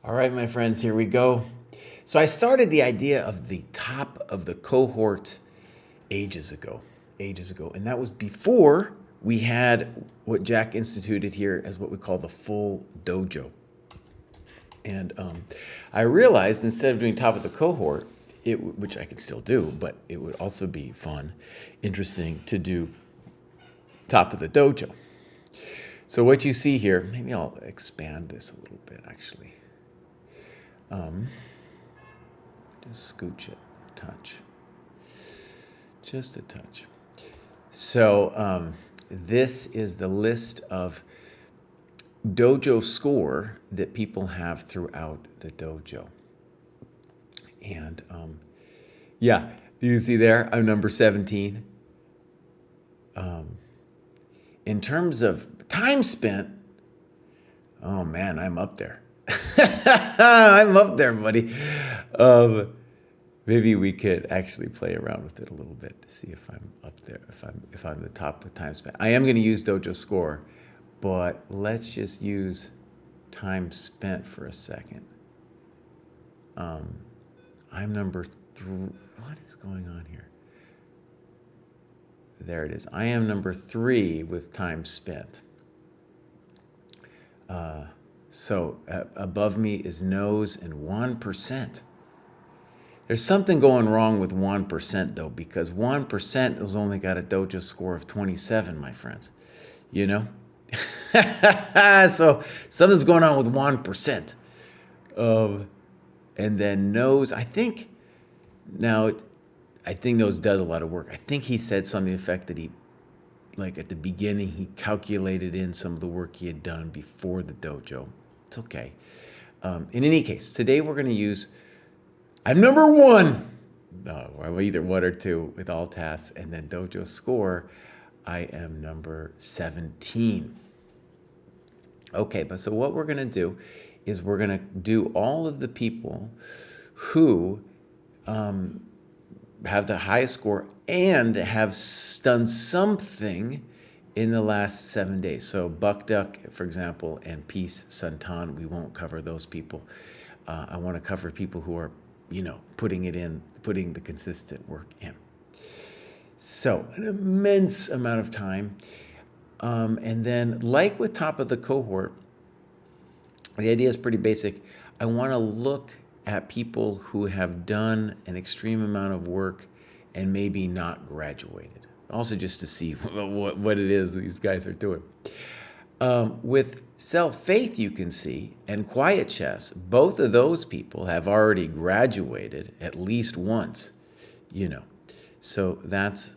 All right, my friends, here we go. So I started the idea of the top of the cohort ages ago, and that was before we had what Jack instituted here as what we call the full dojo. And I realized instead of doing top of the cohort, which I could still do, but it would also be fun, interesting to do top of the dojo. So what you see here, maybe I'll expand this a little bit actually. Just scooch it a touch. Just a touch. So this is the list of dojo score that people have throughout the dojo. And yeah, you see there, I'm number 17. In terms of time spent, oh man, I'm up there. I'm up there, buddy. Maybe we could actually play around with it a little bit to see if I'm up there, if I'm the top with time spent. I am going to use Dojo Score, but let's just use time spent for a second. I'm number 3. What is going on here? There it is. I am number 3 with time spent. So above me is Nose and 1%. There's something going wrong with 1% though, because 1% has only got a dojo score of 27, my friends. You know? So something's going on with 1%. And then Nose, I think Nose does a lot of work. I think he said something to the effect that he, like at the beginning, he calculated in some of the work he had done before the dojo. It's okay. In any case, today we're going to use, I'm number 1. No, I'm either 1 or 2 with all tasks. And then dojo score, I am number 17. Okay, but so what we're going to do is we're going to do all of the people who have the highest score and have done something in the last 7 days. So Buck Duck, for example, and Peace Santan, we won't cover those people. I want to cover people who are, putting the consistent work in. So an immense amount of time. And then like with top of the cohort, the idea is pretty basic. I want to look at people who have done an extreme amount of work and maybe not graduated. Also just to see what it is these guys are doing. With Self-Faith, you can see, and Quiet Chess, both of those people have already graduated at least once, So that's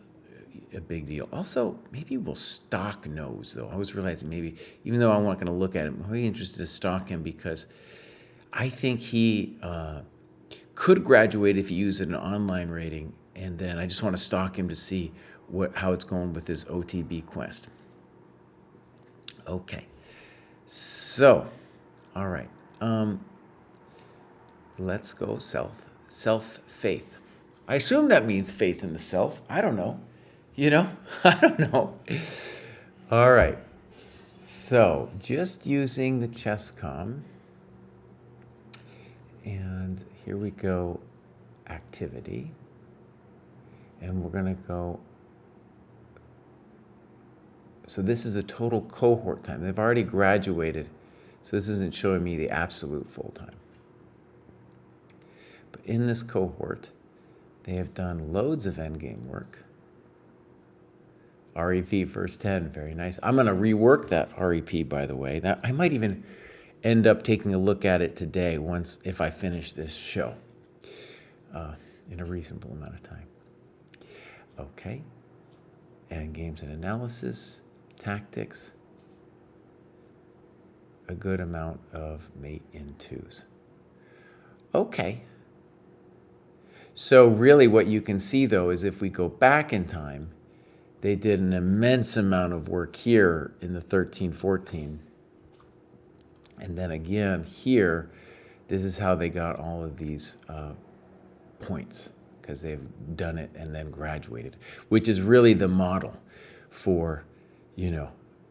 a big deal. Also, maybe we'll stalk Nose, though. I was realizing maybe, even though I'm not going to look at him, I'm really interested to stalk him because I think he could graduate if he used an online rating, and then I just want to stalk him to see how it's going with his OTB quest. Okay, so, all right, let's go self-faith. I assume that means faith in the self. I don't know. I don't know. All right, so just using the ChessCom. And here we go, activity. And we're going to go, so this is a total cohort time. They've already graduated, so this isn't showing me the absolute full time. But in this cohort, they have done loads of endgame work. REP first 10, very nice. I'm going to rework that REP, by the way. I might even end up taking a look at it today if I finish this show in a reasonable amount of time. Okay. And games and analysis, tactics, a good amount of mate in 2s. Okay. So really what you can see, though, is if we go back in time, they did an immense amount of work here in the 13-14. And then again, here, this is how they got all of these points, because they've done it and then graduated, which is really the model for,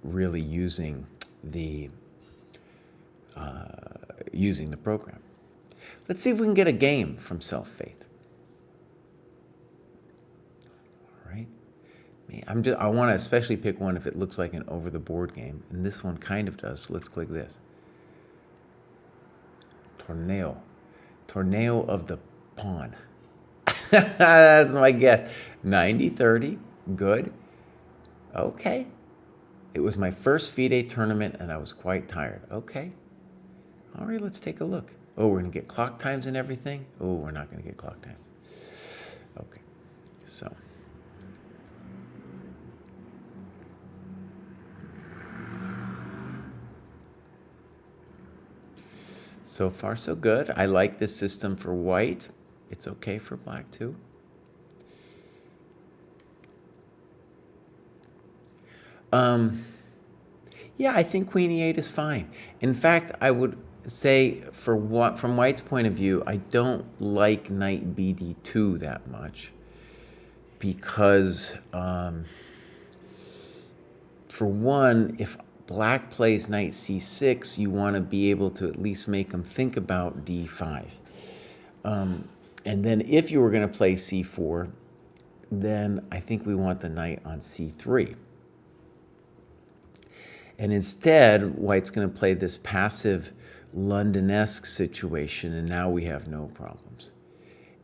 really using the using the program. Let's see if we can get a game from Self-Faith. All right. I want to especially pick one if it looks like an over-the-board game, and this one kind of does. So let's click this. Torneo of the pawn. That's my guess. 90-30, good. Okay. It was my first FIDE tournament, and I was quite tired. Okay. All right, let's take a look. Oh, we're going to get clock times and everything? Oh, we're not going to get clock times. Okay, so. So far, so good. I like this system for white. It's okay for black, too. Yeah, I think Queen E8 is fine. In fact, I would say from white's point of view, I don't like Knight BD2 that much because, for one, if black plays Knight C6, you want to be able to at least make him think about D5. And then if you were going to play C4, then I think we want the knight on C3. And instead, white's going to play this passive London-esque situation, and now we have no problems.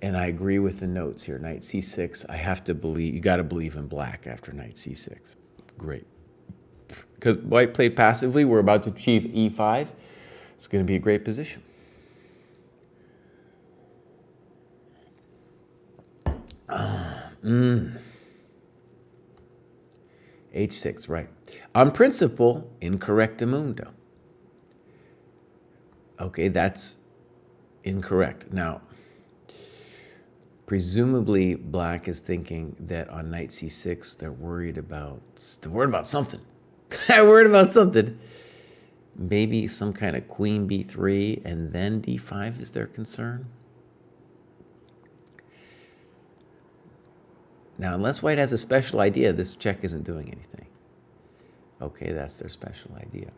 And I agree with the notes here. Knight C6, I have to believe, you got to believe in black after Knight C6. Great. Because white played passively, we're about to achieve E5. It's going to be a great position. H6, right. On principle, incorrectamundo. Okay, that's incorrect. Now, presumably black is thinking that on Knight C6, they're worried about something. They're worried about something. Maybe some kind of Queen B3 and then D5 is their concern. Now, unless white has a special idea, this check isn't doing anything. Okay, that's their special idea.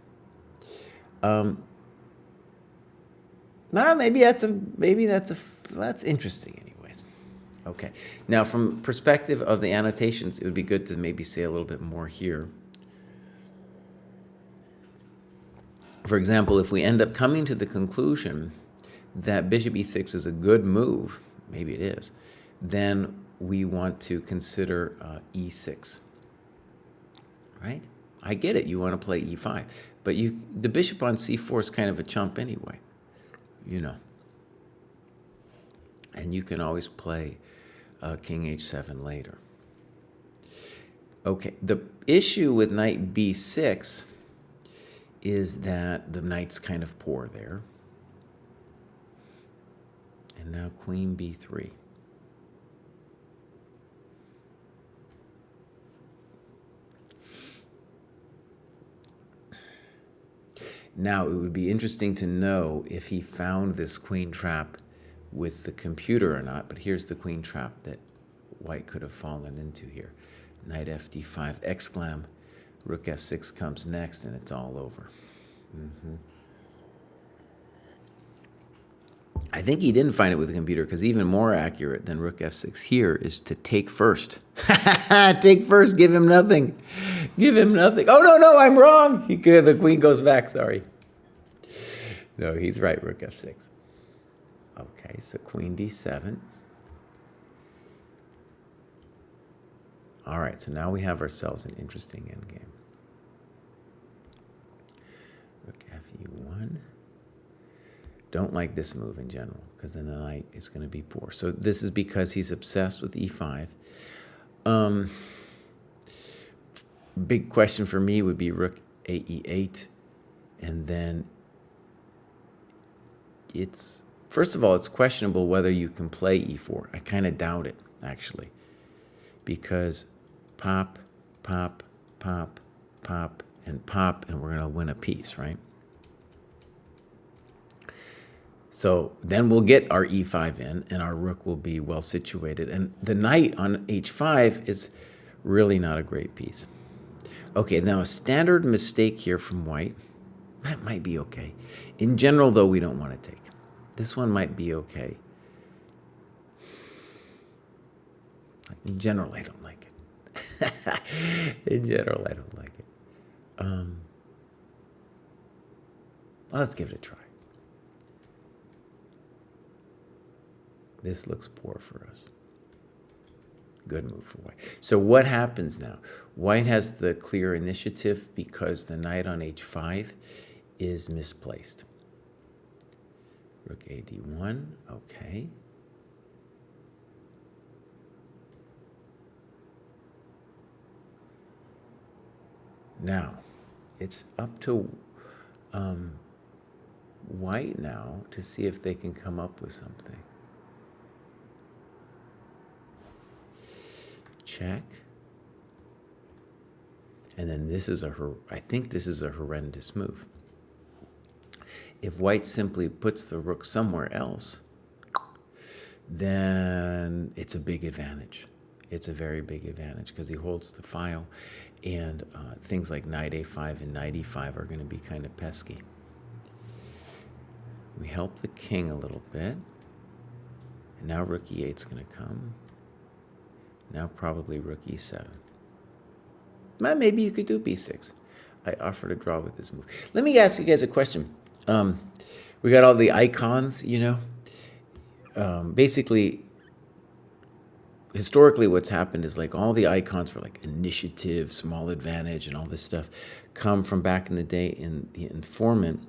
That's interesting anyways. Okay, now from perspective of the annotations, it would be good to maybe say a little bit more here. For example, if we end up coming to the conclusion that bishop e6 is a good move, maybe it is, then we want to consider e6, right? I get it, you want to play e5, but the bishop on c4 is kind of a chump anyway, you know. And you can always play king h7 later. Okay, the issue with knight b6 is that the knight's kind of poor there. And now queen b3. Now, it would be interesting to know if he found this queen trap with the computer or not, but here's the queen trap that white could have fallen into here. Knight fd5, exclam, rook f6 comes next, and it's all over. I think he didn't find it with the computer, because even more accurate than rook f6 here is to take first. Take first, give him nothing. Give him nothing. Oh, no, I'm wrong. The queen goes back, sorry. No, he's right, rook f6. Okay, so queen d7. All right, so now we have ourselves an interesting endgame. Rook fe1. Don't like this move in general, because then the knight is going to be poor. So this is because he's obsessed with e5. Big question for me would be rook ae8, and then first of all, it's questionable whether you can play e4. I kind of doubt it, actually, because pop, pop, pop, pop, and pop, and we're going to win a piece, right? So then we'll get our e5 in, and our rook will be well situated. And the knight on h5 is really not a great piece. Okay, now a standard mistake here from white That might be okay. In general, though, we don't want to take. This one might be okay. In general, I don't like it. In general, I don't like it. Well, let's give it a try. This looks poor for us. Good move for white. So what happens now? White has the clear initiative because the knight on h5 is misplaced. Rook a d1, okay. Now, it's up to white now to see if they can come up with something. Check. And then this is I think this is a horrendous move. If white simply puts the rook somewhere else, then it's a big advantage. It's a very big advantage because he holds the file, and things like knight a5 and knight e5 are going to be kind of pesky. We help the king a little bit, and now rook e8 is going to come. Now probably rook e7. Maybe you could do b6. I offer to draw with this move. Let me ask you guys a question. We got all the icons, you know. Basically, historically what's happened is like all the icons for like initiative, small advantage, and all this stuff come from back in the day in the informant.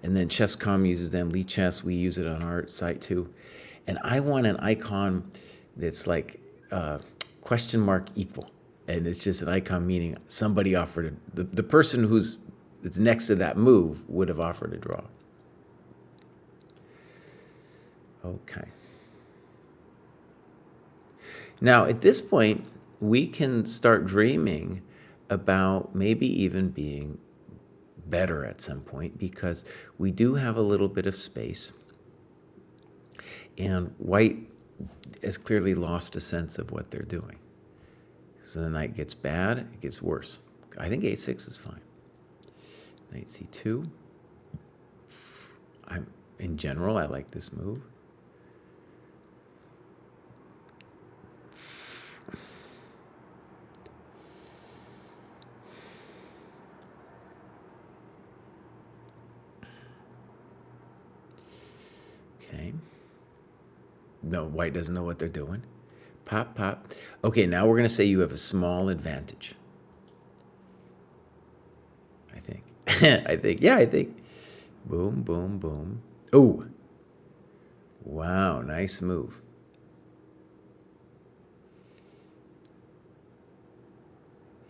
And then Chess.com uses them, Lee Chess, we use it on our site too. And I want an icon that's like question mark equal. And it's just an icon meaning somebody offered the person that's next to that move would have offered a draw. Okay. Now, at this point, we can start dreaming about maybe even being better at some point because we do have a little bit of space. And white has clearly lost a sense of what they're doing. So the knight gets bad, it gets worse. I think a6 is fine. Knight c2. In general, I like this move. Okay. No, white doesn't know what they're doing. Pop, pop. Okay, now we're going to say you have a small advantage. I think. I think. Boom, boom, boom. Oh. Wow, nice move.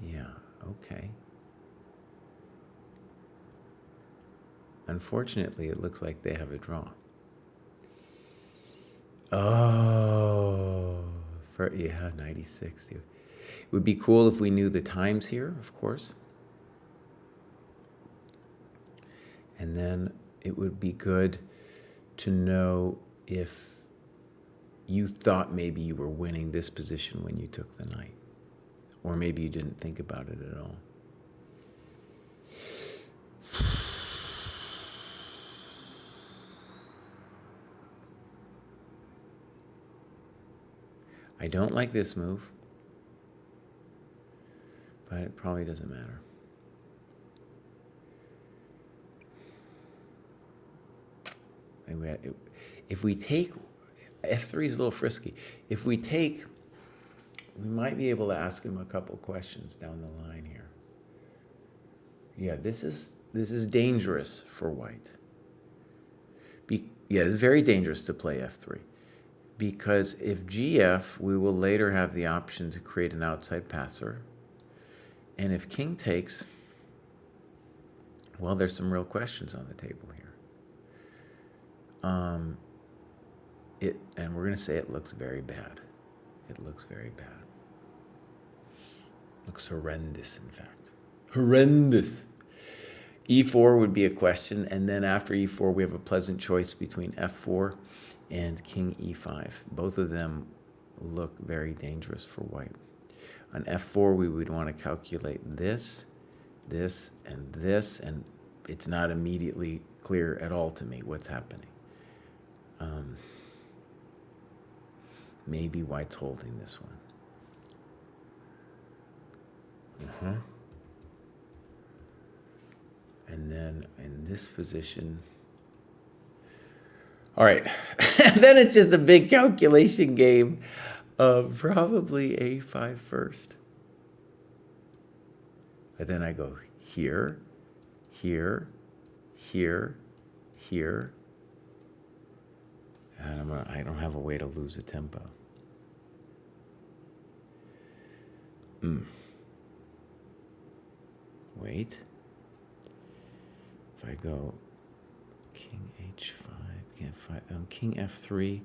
Yeah, okay. Unfortunately, it looks like they have a draw. Oh, yeah, 96. It would be cool if we knew the times here, of course. And then it would be good to know if you thought maybe you were winning this position when you took the knight. Or maybe you didn't think about it at all. I don't like this move, but it probably doesn't matter. If we take, f3 is a little frisky. If we take, we might be able to ask him a couple questions down the line here. Yeah, this is dangerous for white. Yeah, it's very dangerous to play f3. Because if gf, we will later have the option to create an outside passer. And if king takes, well, there's some real questions on the table here. And we're going to say it looks very bad. It looks very bad. Looks horrendous, in fact. Horrendous. E4 would be a question, and then after e4, we have a pleasant choice between f4 and king e5. Both of them look very dangerous for white. On f4, we would want to calculate this, and it's not immediately clear at all to me what's happening. Maybe White's holding this one. And then in this position, all right, then it's just a big calculation game of probably a5 first. And then I go here, here, here, here. And I don't have a way to lose a tempo. Wait. If I go king h5, king f3,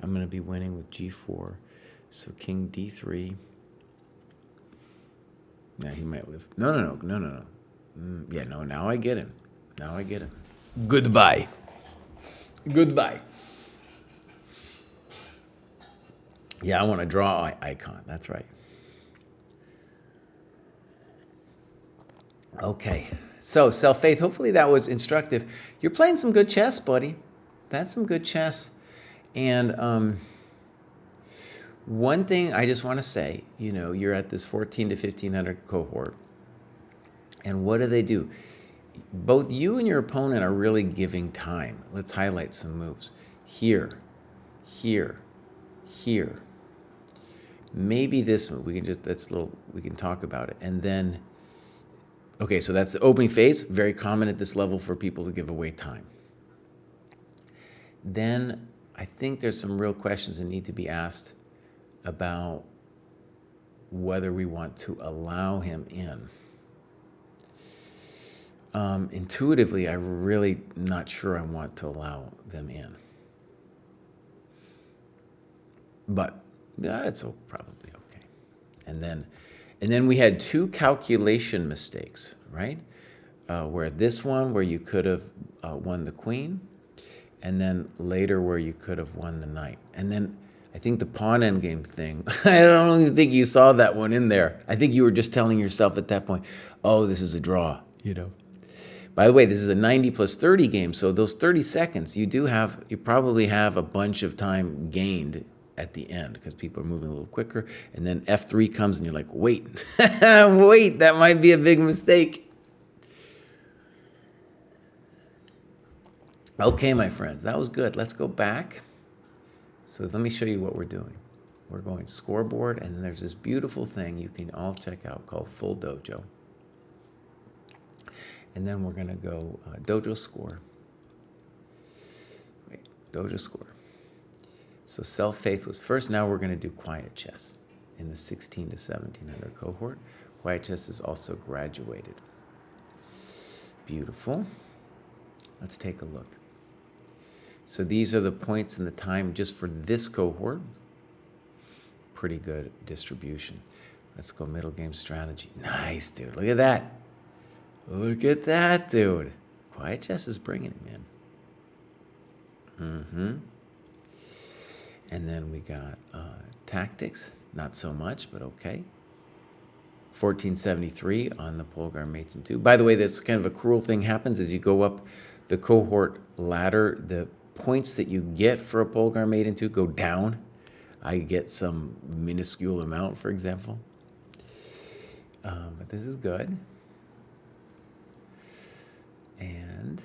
I'm going to be winning with g4. So king d3. Now he might live. No. Yeah, no, now I get him. Goodbye. Yeah, I want to draw icon. That's right. Okay. So, Self-Faith, hopefully that was instructive. You're playing some good chess, buddy. That's some good chess. And one thing I just want to say, you're at this 14 to 1500 cohort. And what do? Both you and your opponent are really giving time. Let's highlight some moves. Here, here, here. Maybe this move. We can talk about it. And then, okay, so that's the opening phase. Very common at this level for people to give away time. Then I think there's some real questions that need to be asked about whether we want to allow him in. Intuitively, I'm really not sure I want to allow them in. But it's probably okay. And then we had two calculation mistakes, right? Where you could have won the queen, and then later where you could have won the knight. And then I think the pawn endgame thing, I don't even think you saw that one in there. I think you were just telling yourself at that point, oh, this is a draw, By the way, this is a 90 plus 30 game, so those 30 seconds, you probably have a bunch of time gained at the end because people are moving a little quicker. And then F3 comes and you're like, wait, wait, that might be a big mistake. Okay, my friends, that was good. Let's go back. So let me show you what we're doing. We're going scoreboard, and then there's this beautiful thing you can all check out called Full Dojo. And then we're going to go Dojo score. Dojo score. So Self-Faith was first. Now we're going to do quiet chess in the 16 to 1700 cohort. Quiet chess is also graduated. Beautiful. Let's take a look. So these are the points and the time just for this cohort. Pretty good distribution. Let's go middle game strategy. Nice, dude. Look at that. Look at that, dude. Quiet chess is bringing him in. And then we got tactics. Not so much, but okay. 1473 on the Polgar Mates 2. By the way, this kind of a cruel thing happens as you go up the cohort ladder. The points that you get for a Polgar Mate 2 go down. I get some minuscule amount, for example. But this is good. And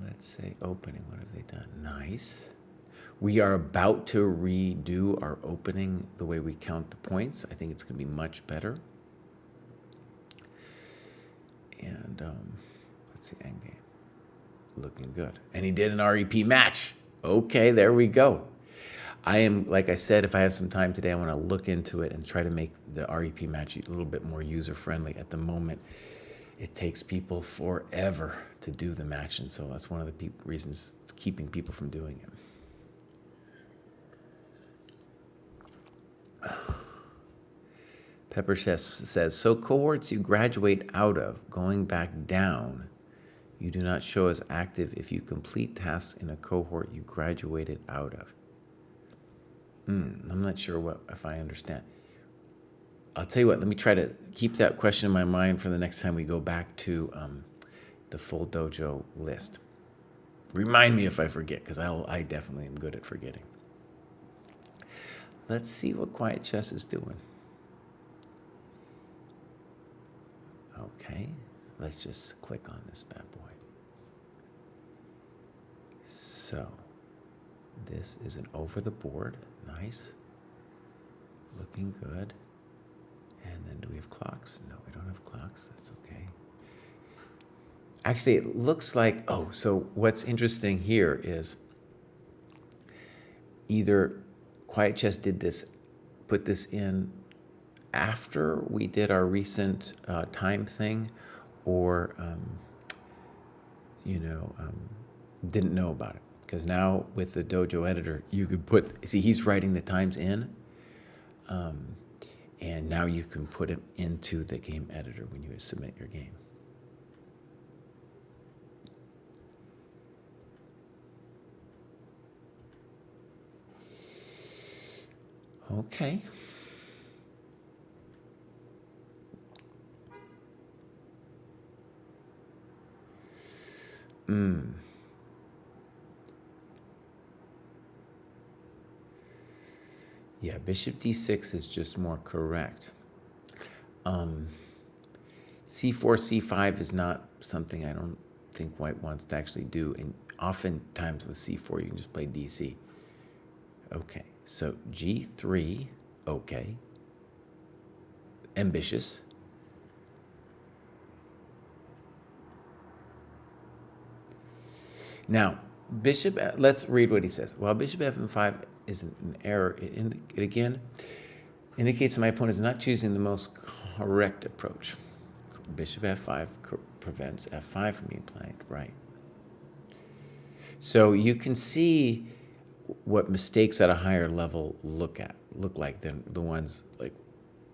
let's say opening. What have they done? Nice. We are about to redo our opening, the way we count the points. I think it's going to be much better. And let's see, endgame. Looking good. And he did an REP match. Okay, there we go. I am, like I said, if I have some time today, I want to look into it and try to make the REP match a little bit more user-friendly. At the moment, it takes people forever to do the match, and so that's one of the reasons it's keeping people from doing it. Pepper says, so cohorts you graduate out of, going back down, you do not show as active if you complete tasks in a cohort you graduated out of. I'm not sure if I understand. I'll tell you what, let me try to keep that question in my mind for the next time we go back to the full dojo list. Remind me if I forget, because I definitely am good at forgetting. Let's see what Quiet Chess is doing. Okay, let's just click on this bad boy. So, this is an over the board. Nice. Looking good. And then do we have clocks? No, we don't have clocks. That's okay. Actually, it looks like, so what's interesting here is either Quiet Chess put this in after we did our recent time thing, or, didn't know about it. Because now with the Dojo editor, you could he's writing the times in, and now you can put it into the game editor when you submit your game. Okay. Yeah, bishop d6 is just more correct. c4, c5 is not something I don't think white wants to actually do. And oftentimes with c4, you can just play dc. Okay, so g3, okay. Ambitious. Now, let's read what he says. While bishop f5 is an error, it again indicates that my opponent is not choosing the most correct approach. Bishop f5 prevents f5 from being played, right? So you can see what mistakes at a higher level look like than the ones like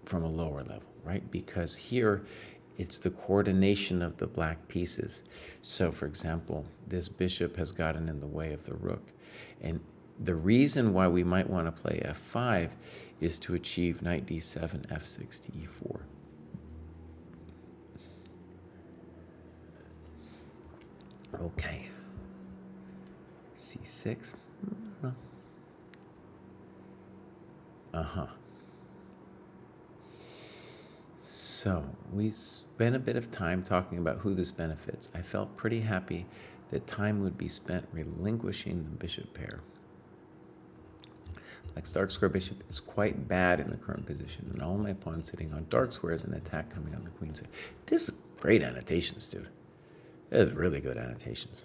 from a lower level, right? Because here it's the coordination of the black pieces. So for example, this bishop has gotten in the way of the rook, and the reason why we might want to play f5 is to achieve knight d7, f6 to e4. Okay. c6. So we spent a bit of time talking about who this benefits. I felt pretty happy that time would be spent relinquishing the bishop pair. Black's dark square bishop is quite bad in the current position, and all my pawns sitting on dark squares and attack coming on the queen's side. This is great annotations, dude. This is really good annotations.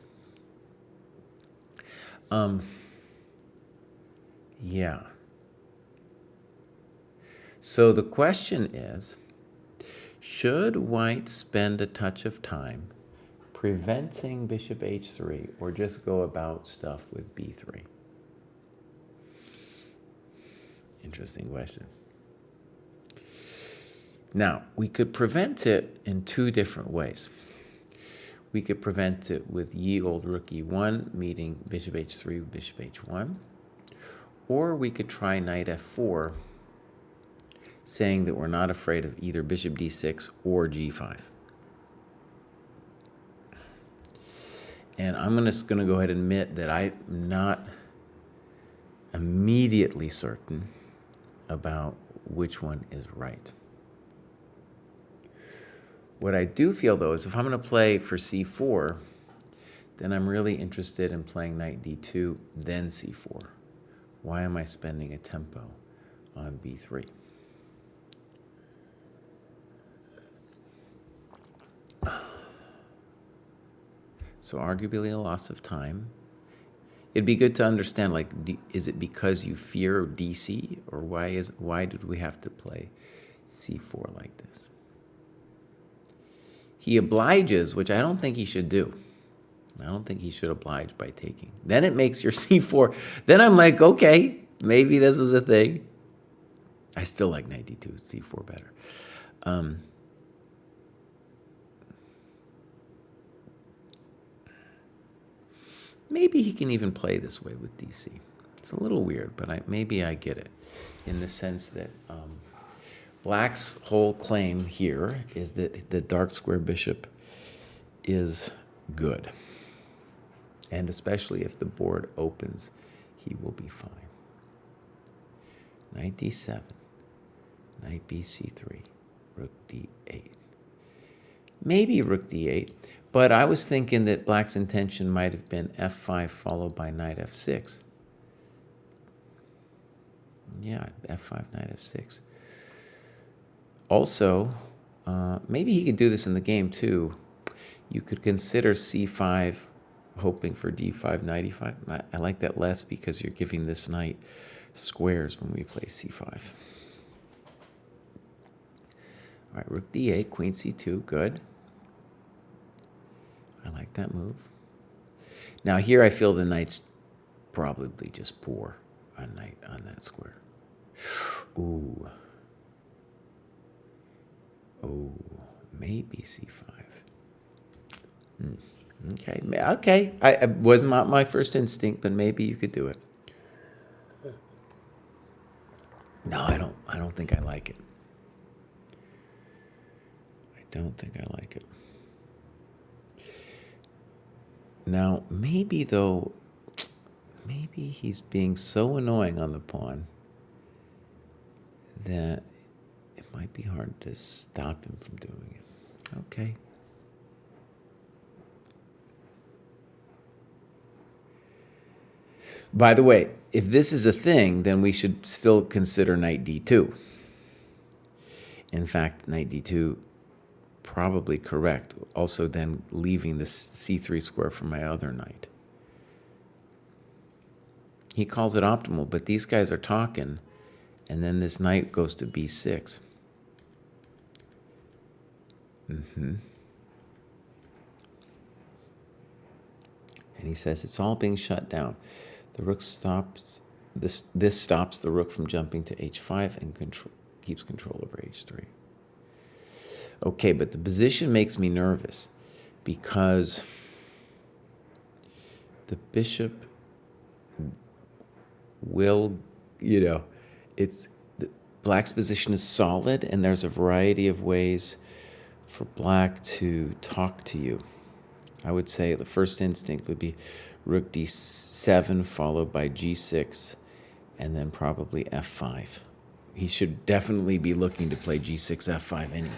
Yeah. So the question is, should white spend a touch of time preventing bishop h3 or just go about stuff with b3? Interesting question. Now, we could prevent it in two different ways. We could prevent it with ye old rook e1 meeting bishop h3 with bishop h1. Or we could try knight f4, saying that we're not afraid of either bishop d6 or g5. And I'm just going to go ahead and admit that I'm not immediately certain about which one is right. What I do feel, though, is if I'm going to play for c4, then I'm really interested in playing knight d2, then c4. Why am I spending a tempo on b3? So arguably a loss of time. It'd be good to understand, like, is it because you fear DC, or why did we have to play c4 like this? He obliges, which I don't think he should do. I don't think he should oblige by taking. Then it makes your c4. Then I'm like, okay, maybe this was a thing. I still like knight d2, c4 better. Maybe he can even play this way with DC. It's a little weird, but maybe I get it in the sense that Black's whole claim here is that the dark square bishop is good. And especially if the board opens, he will be fine. Knight d7, knight bc3, rook d8. Maybe rook d8, but I was thinking that black's intention might have been f5 followed by knight f6. Yeah, f5, knight f6. Also, maybe he could do this in the game too. You could consider c5, hoping for d5, knight e5. I like that less because you're giving this knight squares when we play c5. All right, rook d8, queen c2, good. I like that move. Now here I feel the knight's probably just poor on knight on that square. Ooh. Oh, maybe c5. Okay, okay. I wasn't my first instinct, but maybe you could do it. No, I don't think I like it. I don't think I like it. Now, maybe though, maybe he's being so annoying on the pawn that it might be hard to stop him from doing it. Okay. By the way, if this is a thing, then we should still consider knight d2. In fact, knight d2, probably correct. Also then leaving the c3 square for my other knight. He calls it optimal, but these guys are talking, and then this knight goes to b6. And he says it's all being shut down. The rook stops. This stops the rook from jumping to h5 and keeps control over h3. Okay, but the position makes me nervous because the bishop will, black's position is solid, and there's a variety of ways for black to talk to you. I would say the first instinct would be rook d7 followed by g6 and then probably f5. He should definitely be looking to play g6, f5 anyway.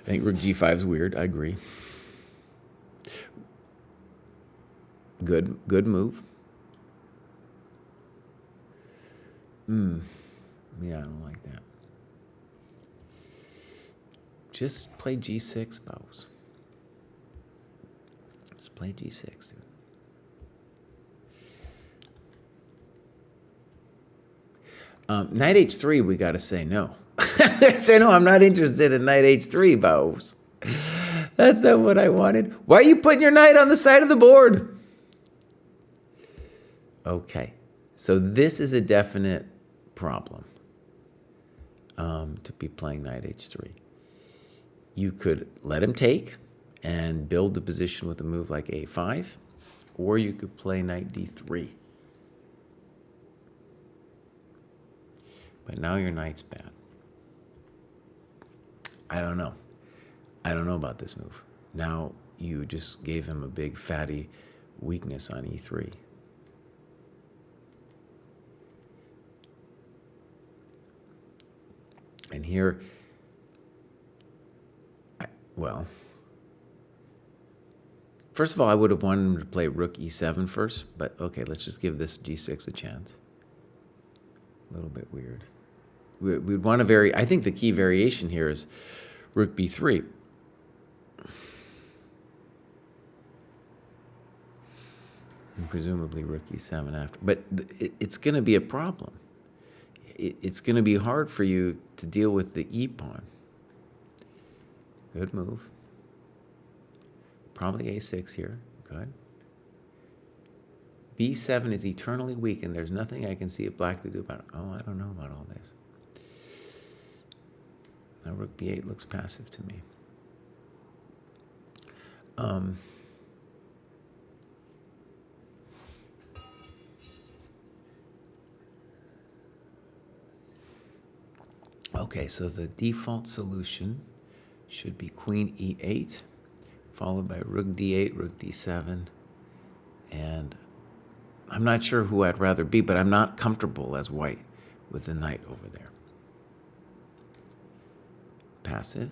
I think rook g5 is weird. I agree. Good move. Yeah, I don't like that. Just play g6, Bows. Just play g6, dude. Knight h3, we got to say no. Say no, I'm not interested in knight h3, Bows. That's not what I wanted. Why are you putting your knight on the side of the board? Okay, so this is a definite problem to be playing knight h3. You could let him take and build the position with a move like a5, or you could play knight d3. But now your knight's bad. I don't know. I don't know about this move. Now you just gave him a big fatty weakness on e3. And here, first of all, I would have wanted him to play rook e7 first, but okay, let's just give this g6 a chance. A little bit weird. We'd want to vary. I think the key variation here is rook b3. And presumably rook e7 after. But it's going to be a problem. It's going to be hard for you to deal with the e-pawn. Good move. Probably a6 here. Good. b7 is eternally weak, and there's nothing I can see of black to do about it. Oh, I don't know about all this. Now rook b8 looks passive to me. Okay, so the default solution should be queen e8, followed by rook d8, rook d7. And I'm not sure who I'd rather be, but I'm not comfortable as white with the knight over there. Passive.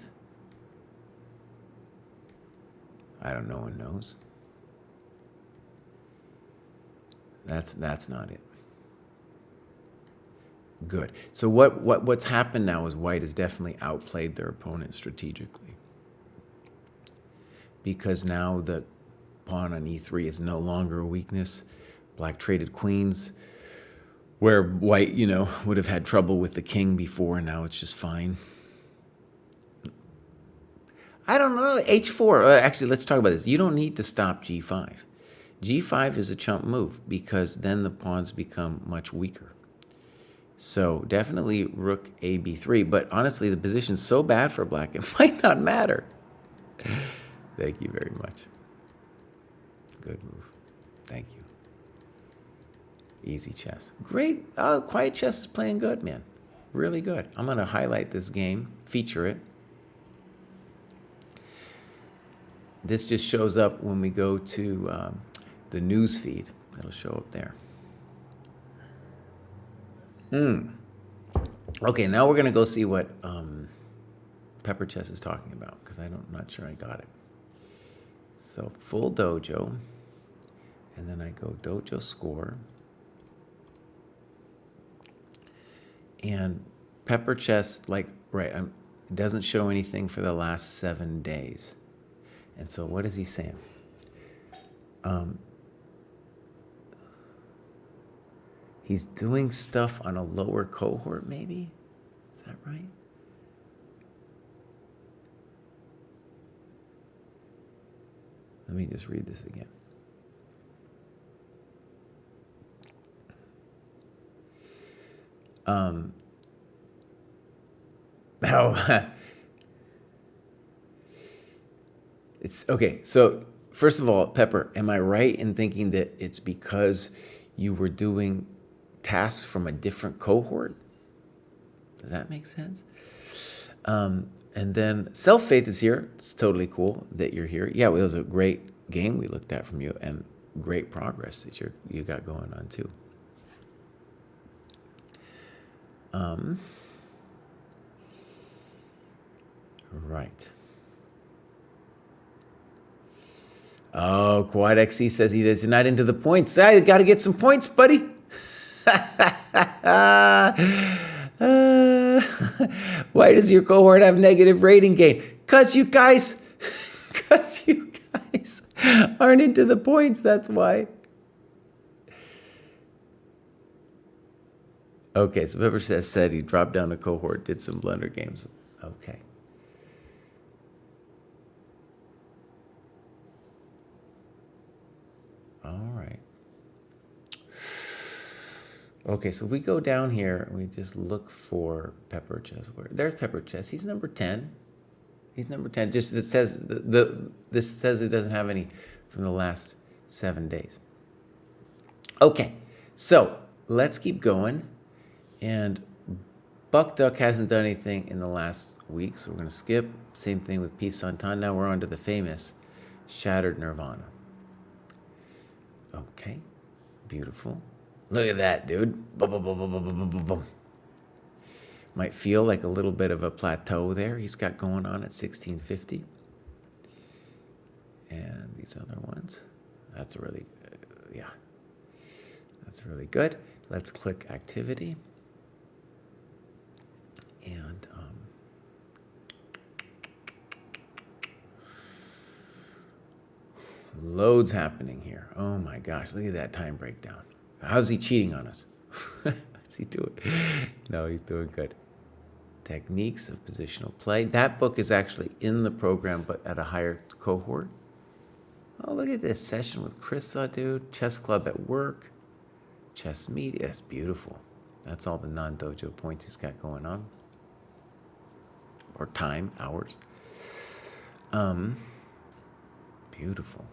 I don't know, one knows. That's not it. Good. So what's happened now is white has definitely outplayed their opponent strategically. Because now the pawn on e3 is no longer a weakness. Black traded queens, where white, would have had trouble with the king before, and now it's just fine. I don't know, h4. Actually, let's talk about this. You don't need to stop g5. g5 is a chump move because then the pawns become much weaker. So definitely rook a b3, but honestly, the position's so bad for black, it might not matter. Thank you very much. Good move. Thank you. Easy chess. Great. Quiet Chess is playing good, man. Really good. I'm going to highlight this game, feature it. This just shows up when we go to the news feed. It'll show up there. Okay, now we're going to go see what Pepper Chess is talking about, because I'm not sure I got it. So full dojo, and then I go dojo score. And Pepper Chess, it doesn't show anything for the last 7 days. And so what is he saying? He's doing stuff on a lower cohort, maybe? Is that right? Let me just read this again. It's okay. So first of all, Pepper, am I right in thinking that it's because you were doing tasks from a different cohort? Does that make sense? And then Self-Faith is here. It's totally cool that you're here. Yeah, it was a great game we looked at from you, and great progress that you got going on too. Right. Oh, Quad XC says he is not into the points. I got to get some points, buddy. Why does your cohort have negative rating gain? Because you guys aren't into the points. That's why. Okay, so Pepper said he dropped down a cohort, did some blunder games. Okay. All right. Okay, so if we go down here and we just look for Pepper Chess, there's Pepper Chess. He's number 10. He's number 10. Just it says this says it doesn't have any from the last 7 days. Okay, so let's keep going. And Buck Duck hasn't done anything in the last week, so we're going to skip. Same thing with Peace Santan. Now we're on to the famous Shattered Nirvana. Okay, beautiful. Look at that, dude. Boom, boom, boom, boom, boom, boom, boom, boom. Might feel like a little bit of a plateau there he's got going on at 1650. And these other ones. That's really, yeah. That's really good. Let's click activity. And loads happening here. Oh my gosh, look at that time breakdown. How's he cheating on us? What's he doing? No, he's doing good. Techniques of positional play. That book is actually in the program, but at a higher cohort. Oh, look at this session with Krissa, dude. Chess club at work. Chess media. That's beautiful. That's all the non-dojo points he's got going on. Or time, hours. Beautiful.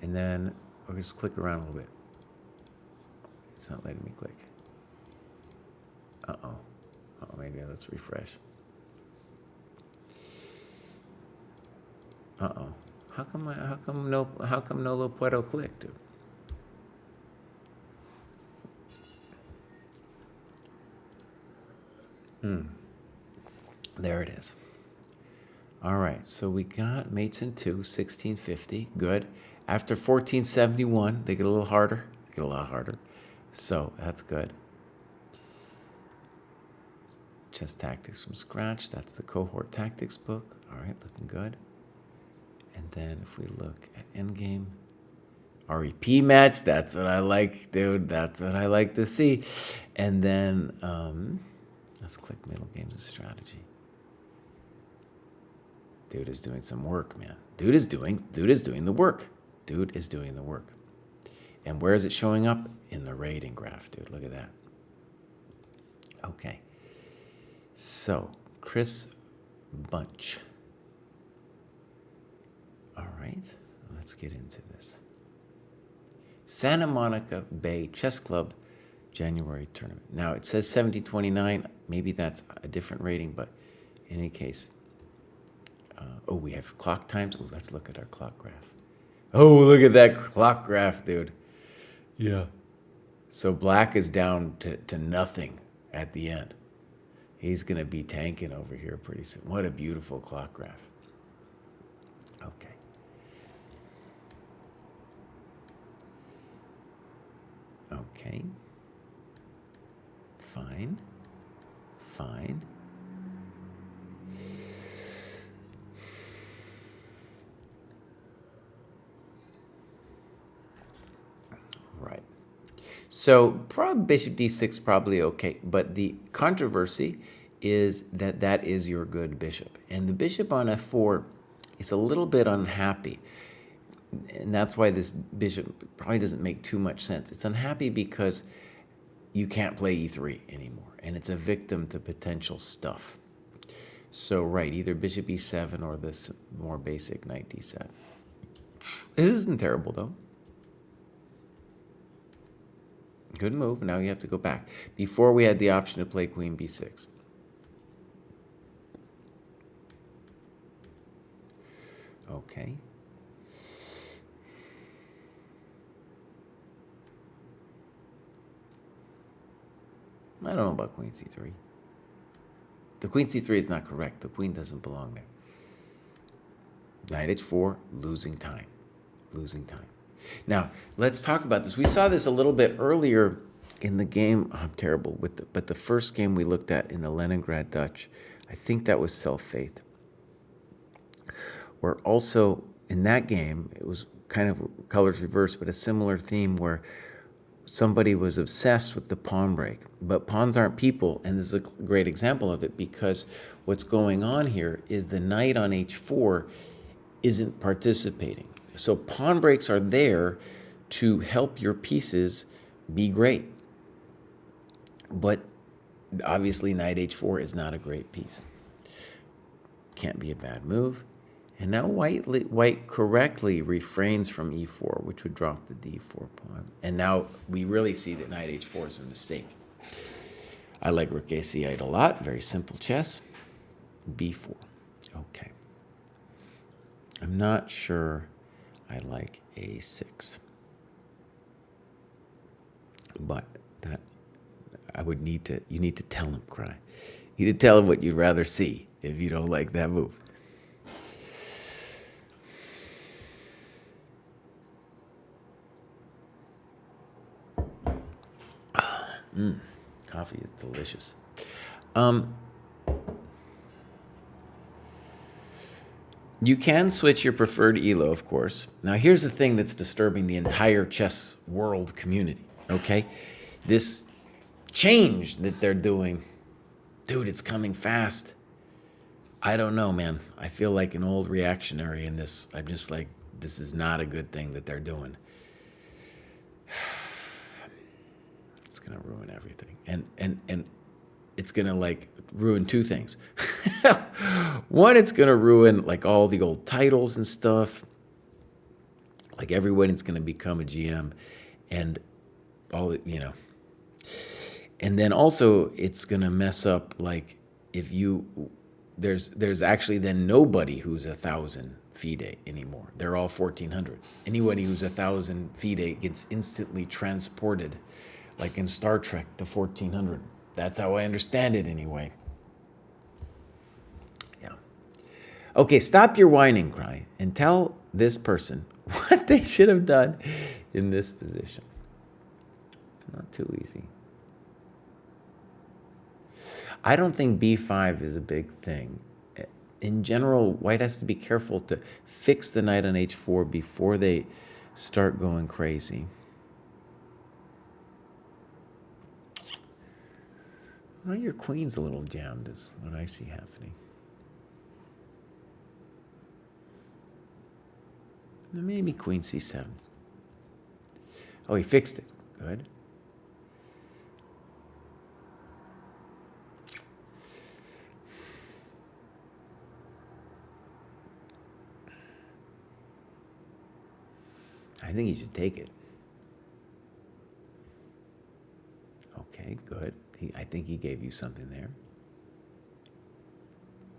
And then we'll just click around a little bit. It's not letting me click. Uh-oh. Oh, maybe let's refresh. Uh-oh. How come no lo puedo click, dude? There it is. All right, so we got mates in 2, 1650. Good. After 1471, they get a little harder. They get a lot harder. So that's good. Chess Tactics from Scratch. That's the Cohort Tactics book. All right, looking good. And then if we look at Endgame, REP match. That's what I like, dude. That's what I like to see. And then let's click Middle Games and Strategy. Dude is doing some work, man. Dude is doing the work. Dude is doing the work. And where is it showing up? In the rating graph, dude. Look at that. Okay. So, Chris Bunch. All right. Let's get into this. Santa Monica Bay Chess Club January tournament. Now, it says 1729. Maybe that's a different rating, but in any case. We have clock times. Oh, let's look at our clock graph. Oh, look at that clock graph, dude. Yeah. So black is down to nothing at the end. He's going to be tanking over here pretty soon. What a beautiful clock graph. Okay. Okay. Fine. Right. So bishop d6 probably okay, but the controversy is that is your good bishop. And the bishop on f4 is a little bit unhappy. And that's why this bishop probably doesn't make too much sense. It's unhappy because you can't play e3 anymore, and it's a victim to potential stuff. So, right, either bishop e7 or this more basic knight d7. It isn't terrible, though. Good move. Now you have to go back. Before, we had the option to play queen b6. Okay. I don't know about queen c3. The queen c3 is not correct. The queen doesn't belong there. Knight h4, losing time. Now, let's talk about this. We saw this a little bit earlier in the game. I'm terrible with it, but the first game we looked at in the Leningrad Dutch, I think that was Self-Faith. Where also, in that game, it was kind of colors reversed, but a similar theme where somebody was obsessed with the pawn break. But pawns aren't people, and this is a great example of it, because what's going on here is the knight on h4 isn't participating. So pawn breaks are there to help your pieces be great. But obviously knight h4 is not a great piece. Can't be a bad move. And now white correctly refrains from e4, which would drop the d4 pawn. And now we really see that knight h4 is a mistake. I like rook a c8 a lot. Very simple chess. b4. Okay. I'm not sure I like a6. But that you need to tell him, Kraai. You need to tell him what you'd rather see if you don't like that move. Coffee is delicious. You can switch your preferred elo, of course. Now, here's the thing that's disturbing the entire chess world community, okay? This change that they're doing, dude, it's coming fast. I don't know, man. I feel like an old reactionary in this. I'm just like, this is not a good thing that they're doing. It's going to ruin everything. And it's going to like ruin two things. One, it's going to ruin like all the old titles and stuff. Like everyone's going to become a GM and all the, And then also it's going to mess up like if you there's actually then nobody who's 1,000 FIDE anymore. They're all 1,400. Anybody who's 1,000 FIDE gets instantly transported, like in Star Trek, to 1,400. That's how I understand it anyway. Yeah. Okay, stop your whining, Kraai, and tell this person what they should have done in this position. Not too easy. I don't think b5 is a big thing. In general, white has to be careful to fix the knight on h4 before they start going crazy. Well, your queen's a little jammed is what I see happening. Maybe queen c7. Oh, he fixed it. Good. I think he should take it. Okay, good. I think he gave you something there.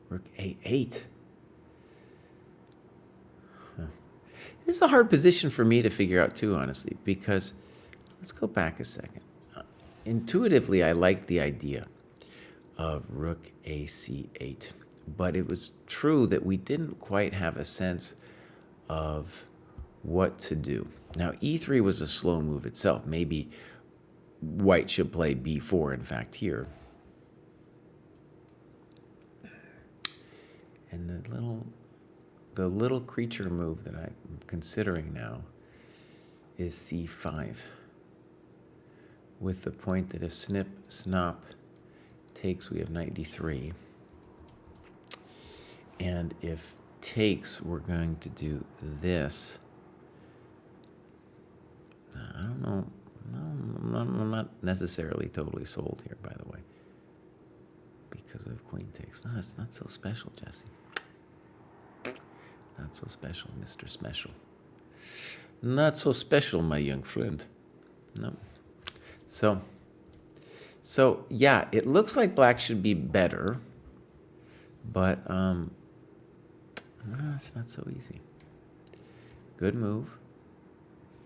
Rook a8. Huh. This is a hard position for me to figure out too, honestly, because let's go back a second. Intuitively, I liked the idea of rook ac8, but it was true that we didn't quite have a sense of what to do. Now, e3 was a slow move itself. Maybe white should play b4, in fact, here. And the little creature move that I'm considering now is c5, with the point that if snop takes, we have knight d3. And if takes, we're going to do this. I don't know. No, I'm not necessarily totally sold here, by the way, because of queen takes. No, it's not so special, Jesse. Not so special, Mr. Special. Not so special, my young friend. No. So yeah, it looks like black should be better, but no, it's not so easy. Good move.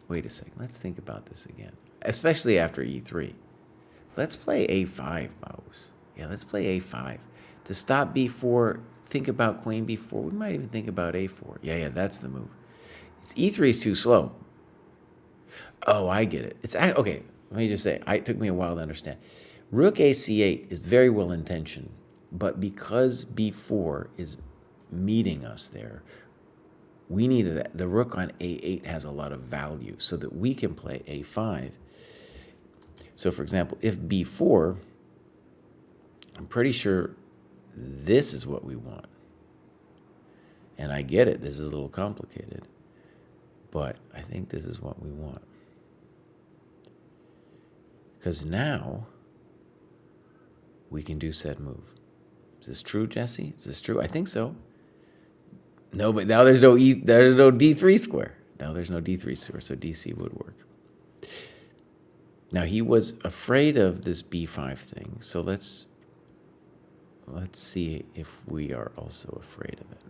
Wait a second, let's think about this again, especially after e3. Let's play a5, mouse. Yeah, let's play a5. To stop b4, think about queen b4. We might even think about a4. Yeah, that's the move. E3 is too slow. Oh, I get it. Okay, let me just say, it took me a while to understand. Rook ac8 is very well intentioned, but because b4 is meeting us there, we need the rook on a8 has a lot of value so that we can play a5. So, for example, if b4, I'm pretty sure this is what we want. And I get it, this is a little complicated, but I think this is what we want. Because now we can do said move. Is this true, Jesse? Is this true? I think so. No, but now there's no d3 square. Now there's no d3 square, so dc would work. Now he was afraid of this b5 thing, so let's see if we are also afraid of it.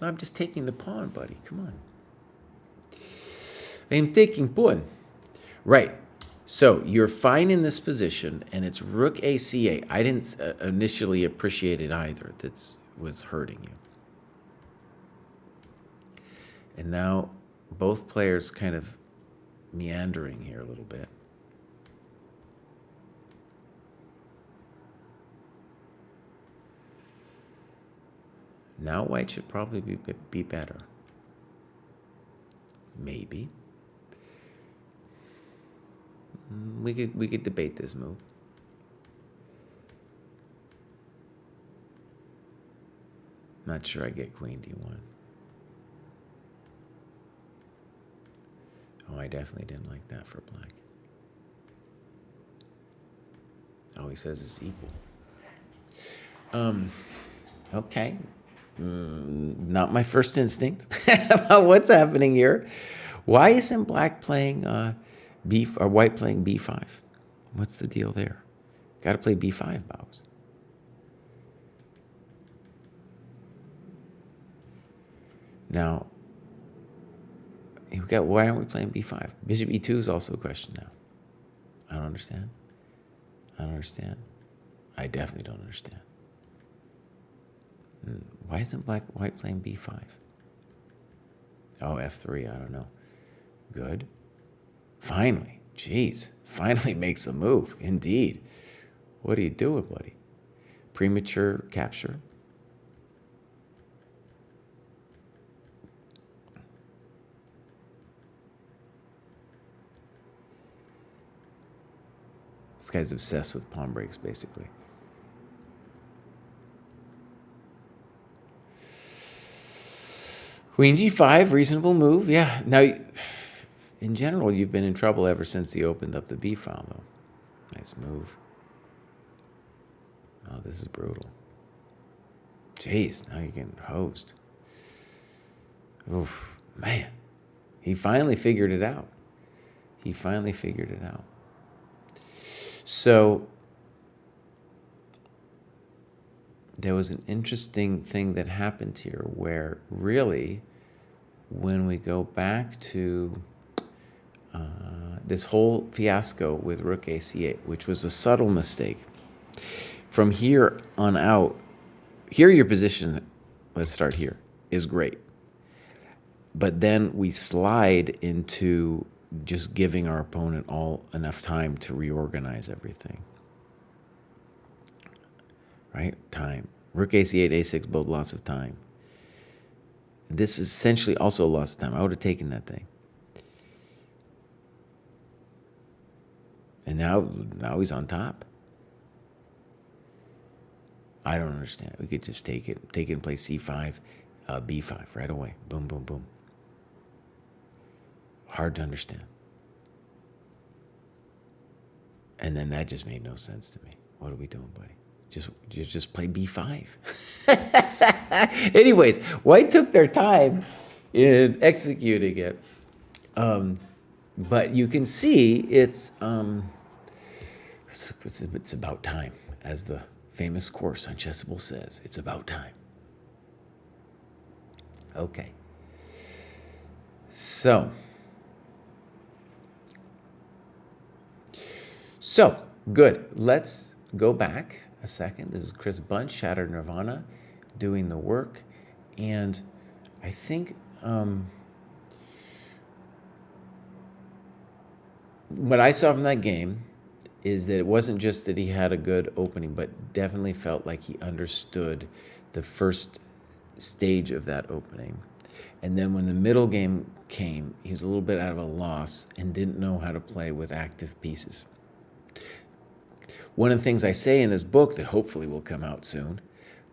No, I'm just taking the pawn, buddy. Come on. I'm taking pawn. Right. So you're fine in this position, and it's rook ac8. I didn't initially appreciate it either. That was hurting you. And now both players kind of meandering here a little bit. Now white should probably be better. Maybe. We could debate this move. Not sure I get queen d1. Oh, I definitely didn't like that for black. Oh, he says it's equal. Okay. Not my first instinct about what's happening here. Why isn't black playing white playing b5? What's the deal there? Got to play b5, Bows. Now, why aren't we playing b5? Bishop e2 is also a question now. I don't understand. I definitely don't understand. Why isn't white playing b5? Oh, f3, I don't know. Good. Finally. Jeez. Finally makes a move. Indeed. What are you doing, buddy? Premature capture. This guy's obsessed with pawn breaks, basically. Queen g5, reasonable move. Yeah. Now, in general, you've been in trouble ever since he opened up the b file, though. Nice move. Oh, this is brutal. Jeez, now you're getting hosed. Oof, man. He finally figured it out. So, there was an interesting thing that happened here where really, when we go back to this whole fiasco with rook ac8, which was a subtle mistake, from here on out, here your position, let's start here, is great. But then we slide into just giving our opponent enough time to reorganize everything. Right? Time. Rook ac8, a6, both lots of time. This is essentially also a loss of time. I would have taken that thing. And now he's on top. I don't understand. We could just take it and play c5, b5 right away. Boom, boom, boom. Hard to understand. And then that just made no sense to me. What are we doing, buddy? Just play b5. Anyways, white took their time in executing it. But you can see it's about time, as the famous course on Chessable says. It's about time. Okay. So, good. Let's go back a second. This is Chris Bunch, Shattered Nirvana, doing the work. And I think what I saw from that game is that it wasn't just that he had a good opening, but definitely felt like he understood the first stage of that opening. And then when the middle game came, he was a little bit out of a loss and didn't know how to play with active pieces. One of the things I say in this book that hopefully will come out soon,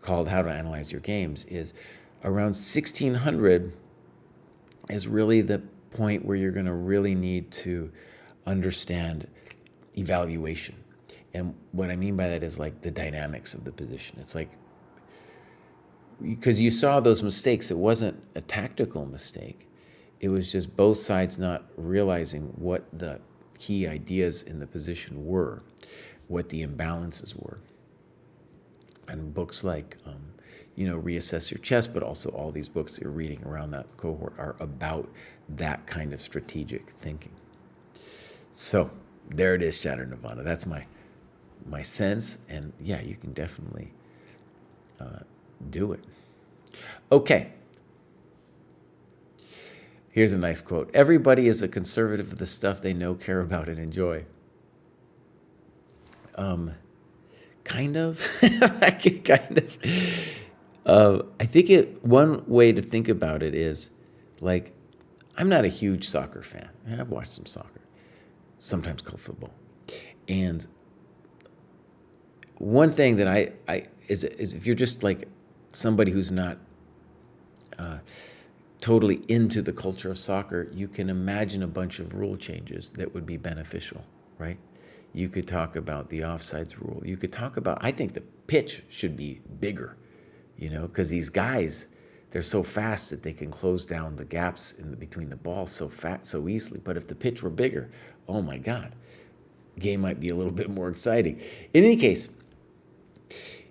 called How to Analyze Your Games, is around 1600 is really the point where you're going to really need to understand evaluation. And what I mean by that is like the dynamics of the position. It's like, because you saw those mistakes, it wasn't a tactical mistake. It was just both sides not realizing what the key ideas in the position were, what the imbalances were. And books like, Reassess Your Chess, but also all these books that you're reading around that cohort are about that kind of strategic thinking. So there it is, Shattered Nirvana. That's my sense, and yeah, you can definitely do it. Okay. Here's a nice quote. Everybody is a conservative of the stuff they know, care about, and enjoy. Kind of. I think one way to think about it is, like, I'm not a huge soccer fan. I've watched some soccer, sometimes called football. And one thing that I is if you're just like somebody who's not totally into the culture of soccer, you can imagine a bunch of rule changes that would be beneficial, right? You could talk about the offsides rule. You could talk about, I think the pitch should be bigger, because these guys, they're so fast that they can close down the gaps between the balls so easily. But if the pitch were bigger, oh my God, game might be a little bit more exciting. In any case,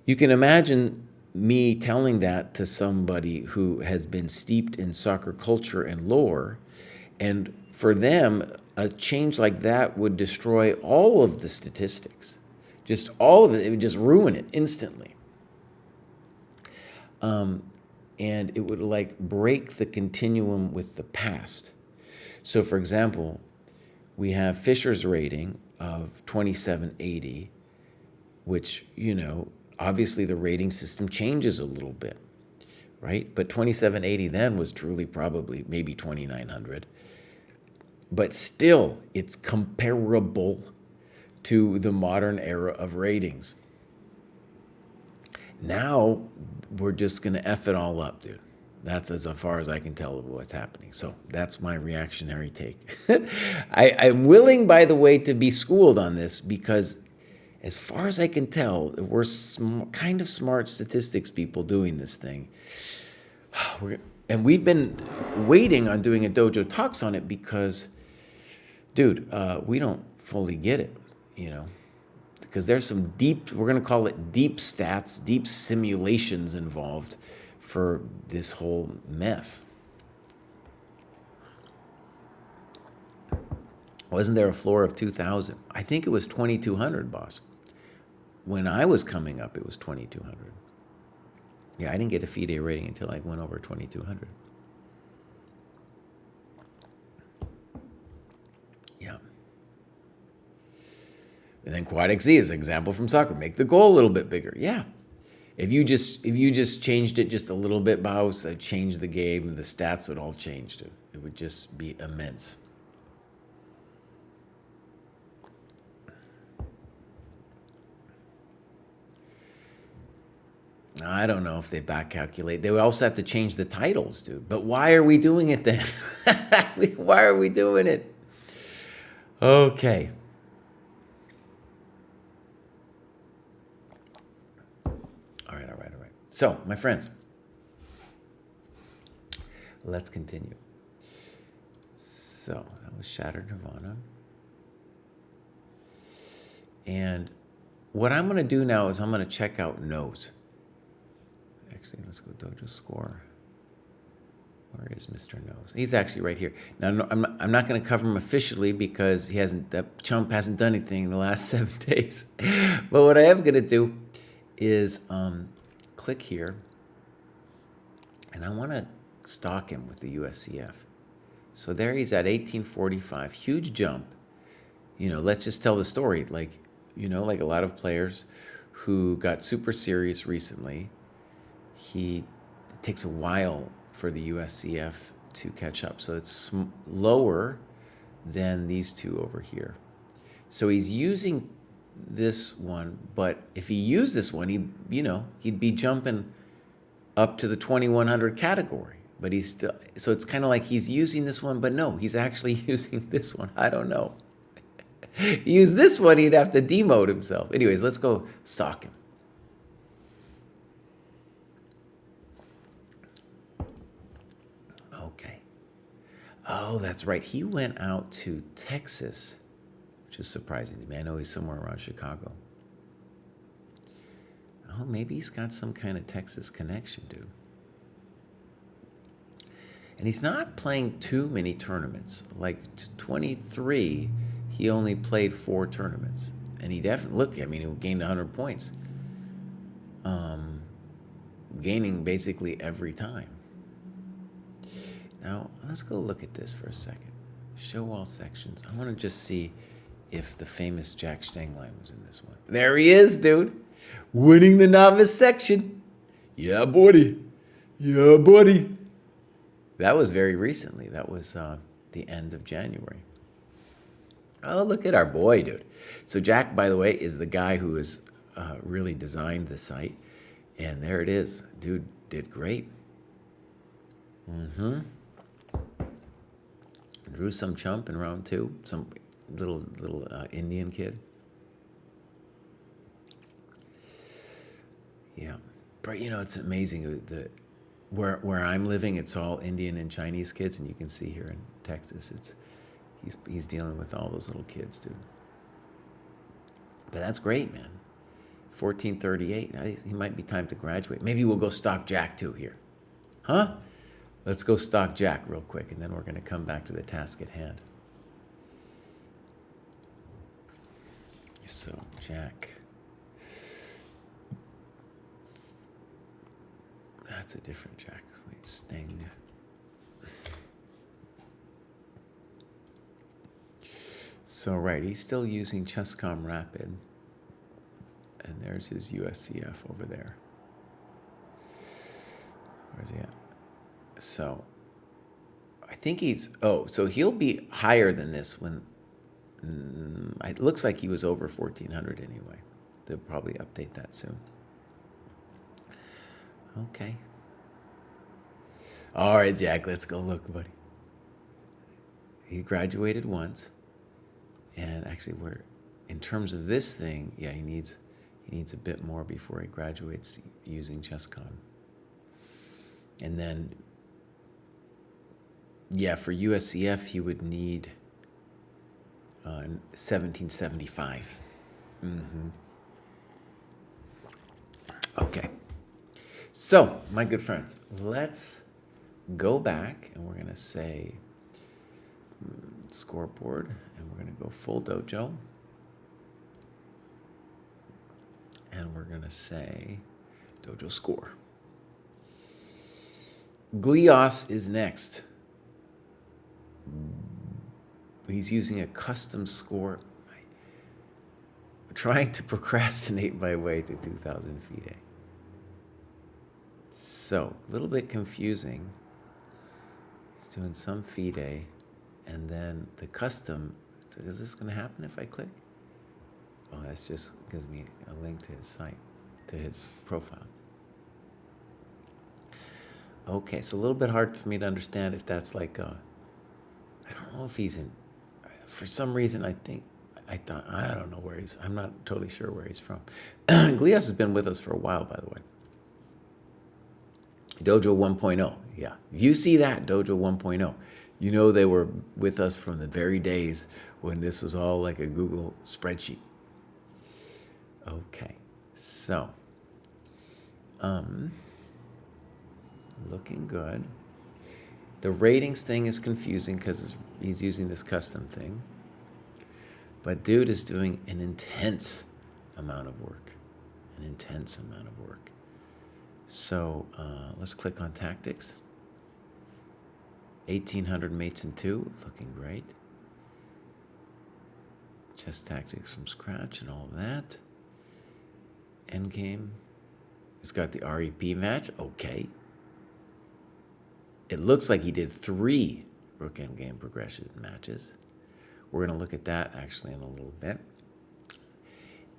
you can imagine me telling that to somebody who has been steeped in soccer culture and lore, and for them, a change like that would destroy all of the statistics. Just all of it. It would just ruin it instantly. And it would like break the continuum with the past. So, for example, we have Fisher's rating of 2780, which, obviously the rating system changes a little bit, right? But 2780 then was truly probably maybe 2900. But still, it's comparable to the modern era of ratings. Now, we're just going to F it all up, dude. That's as far as I can tell of what's happening. So that's my reactionary take. I'm willing, by the way, to be schooled on this because as far as I can tell, we're kind of smart statistics people doing this thing. And we've been waiting on doing a Dojo Talks on it because, dude, we don't fully get it, because there's some deep, we're going to call it deep stats, deep simulations involved for this whole mess. Wasn't there a floor of 2,000? I think it was 2,200, boss. When I was coming up, it was 2,200. Yeah, I didn't get a FIDE rating until I went over 2,200. Yeah. And then quad XZ is an example from soccer. Make the goal a little bit bigger. Yeah. If you just changed it just a little bit, Baus, changed the game, and the stats would all change. It would just be immense. I don't know if they back calculate. They would also have to change the titles, dude. But why are we doing it then? Why are we doing it? Okay. So, my friends, let's continue. So, that was Shattered Nirvana. And what I'm going to do now is I'm going to check out no's. Actually, let's go Dojo score. Where is Mr. Nose? He's actually right here. Now, I'm not going to cover him officially because that chump hasn't done anything in the last 7 days. But what I am going to do is click here, and I want to stalk him with the USCF. So there he's at 1845, huge jump. Let's just tell the story. Like a lot of players who got super serious recently, it takes a while for the USCF to catch up. So it's lower than these two over here. So he's using this one, but if he used this one, he'd be jumping up to the 2100 category. But he's still, so it's kind of like he's using this one, but no, he's actually using this one. I don't know. He used this one, he'd have to demote himself. Anyways, let's go stalk him. Okay. Oh, that's right. He went out to Texas, which is surprising to me. I know he's somewhere around Chicago. Oh, maybe he's got some kind of Texas connection, dude. And he's not playing too many tournaments. Like 23, he only played 4 tournaments. And he definitely, he gained 100 points. Gaining basically every time. Now, let's go look at this for a second. Show all sections. I want to just see if the famous Jack Stenglein was in this one. There he is, dude. Winning the novice section. Yeah, buddy. Yeah, buddy. That was very recently. That was the end of January. Oh, look at our boy, dude. So Jack, by the way, is the guy who has really designed the site. And there it is. Dude did great. Drew some chump in round 2. Some little Indian kid. Yeah. But, it's amazing. Where I'm living, it's all Indian and Chinese kids, and you can see here in Texas, he's dealing with all those little kids, dude. But that's great, man. 1438. He might be time to graduate. Maybe we'll go stock Jack too here. Huh? Let's go stock Jack real quick, and then we're going to come back to the task at hand. So, Jack. That's a different Jack. Wait, Sting. So, right, he's still using Chess.com Rapid. And there's his USCF over there. Where's he at? So, I think he's... Oh, so he'll be higher than this when... it looks like he was over 1,400 anyway. They'll probably update that soon. Okay. All right, Jack, let's go look, buddy. He graduated once. And actually, in terms of this thing, yeah, he needs a bit more before he graduates using Chess.com. And then, yeah, for USCF, he would need 1775. Okay. So, my good friends, let's go back, and we're going to say scoreboard, and we're going to go full dojo. And we're going to say dojo score. Glios is next. He's using a custom score. Trying to procrastinate my way to 2,000 FIDE. So, a little bit confusing. He's doing some FIDE, and then the custom. Is this going to happen if I click? Oh, that just gives me a link to his site, to his profile. Okay, so a little bit hard for me to understand if that's like I don't know if he's in, for some reason I don't know where he's, I'm not totally sure where he's from. Glios has been with us for a while, by the way. Dojo 1.0, yeah. If you see that, Dojo 1.0, you know they were with us from the very days when this was all like a Google spreadsheet. Okay, so, looking good. The ratings thing is confusing because he's using this custom thing. But dude is doing an intense amount of work. So let's click on tactics. 1,800 mates in 2, looking great. Chess tactics from scratch and all of that. Endgame. He's got the REP match. Okay. It looks like he did 3 rook endgame progression matches. We're going to look at that actually in a little bit.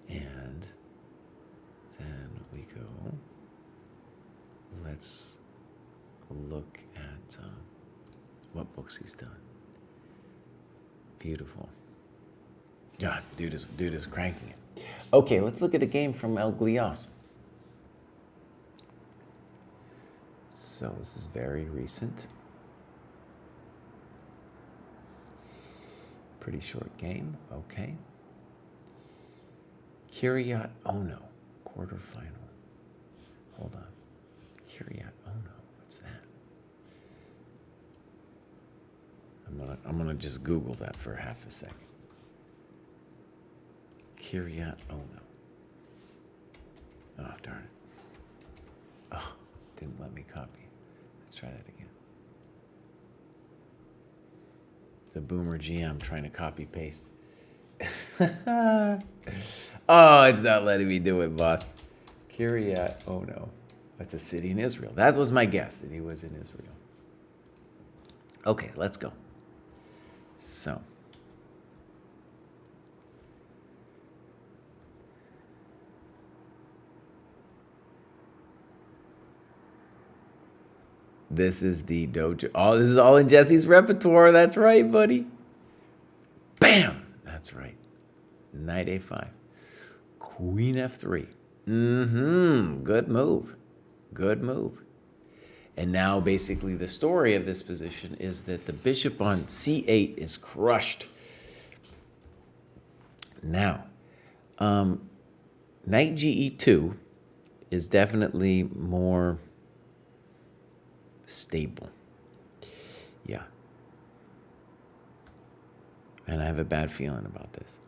And then we go. Let's look at what books he's done. Beautiful. Yeah, dude is cranking it. Okay, let's look at a game from El Glios. So this is very recent. Pretty short game. Okay. Kiryat Ono, quarterfinal. Hold on. Kiryat Ono, what's that? I'm gonna just Google that for half a second. Kiryat Ono. Oh, darn it. Oh, didn't let me copy. Let's try that again. The boomer GM trying to copy paste. Oh, it's not letting me do it, boss. Kiryat Ono. That's a city in Israel. That was my guess, that he was in Israel. Okay, let's go. So. This is the dojo. Oh, this is all in Jesse's repertoire. That's right, buddy. Bam! That's right. Knight A5. Queen F3. Good move. Good move. And now basically the story of this position is that the bishop on C8 is crushed. Now, knight ge2 is definitely more stable. Yeah. And I have a bad feeling about this.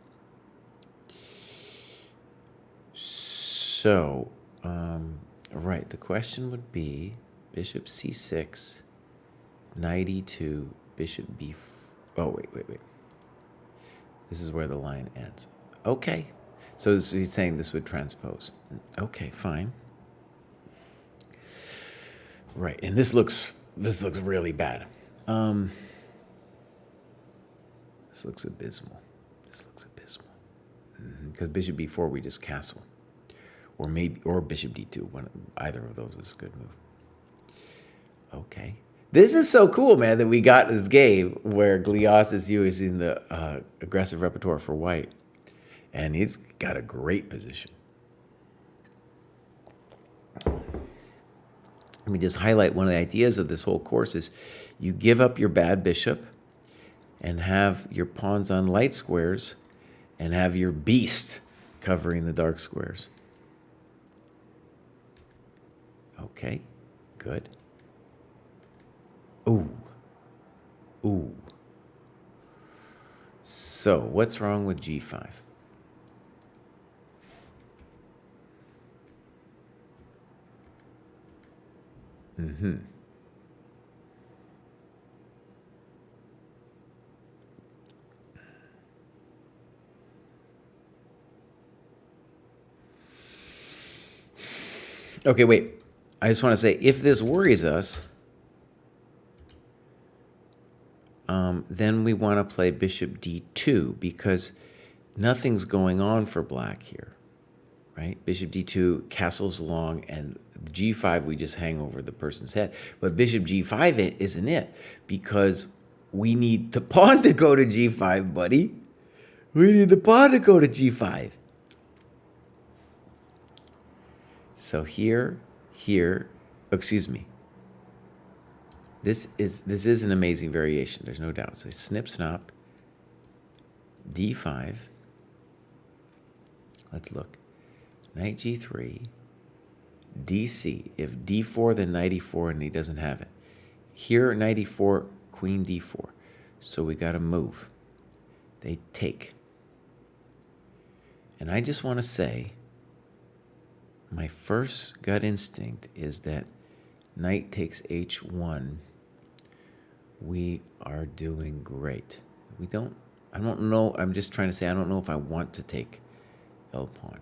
So, right, the question would be bishop c6, knight e2, bishop b4. Oh, wait. This is where the line ends. Okay. So he's saying this would transpose. Okay, fine. Right, and this looks really bad. This looks abysmal. Because bishop b4, we just castle, or bishop d2. Either of those is a good move. Okay, this is so cool, man, that we got this game where Glios is using the aggressive repertoire for white, and he's got a great position. Let me just highlight one of the ideas of this whole course is you give up your bad bishop and have your pawns on light squares and have your beast covering the dark squares. Okay, good. Ooh. So what's wrong with g5? Okay, wait. I just want to say, if this worries us, then we want to play bishop d2 because nothing's going on for black here, right? Bishop d2, castles along, and g5 we just hang over the person's head. But bishop g5 isn't it, because we need the pawn to go to g5, buddy. We need the pawn to go to g5. So here, excuse me. This is an amazing variation. There's no doubt. So snip, snap, d5. Let's look. Knight g3, dc. If d4, then knight e4, and he doesn't have it. Here, knight e4, queen d4. So we got to move. They take. And I just want to say, my first gut instinct is that knight takes h1. We are doing great. I don't know. I'm just trying to say, I don't know if I want to take L pawn.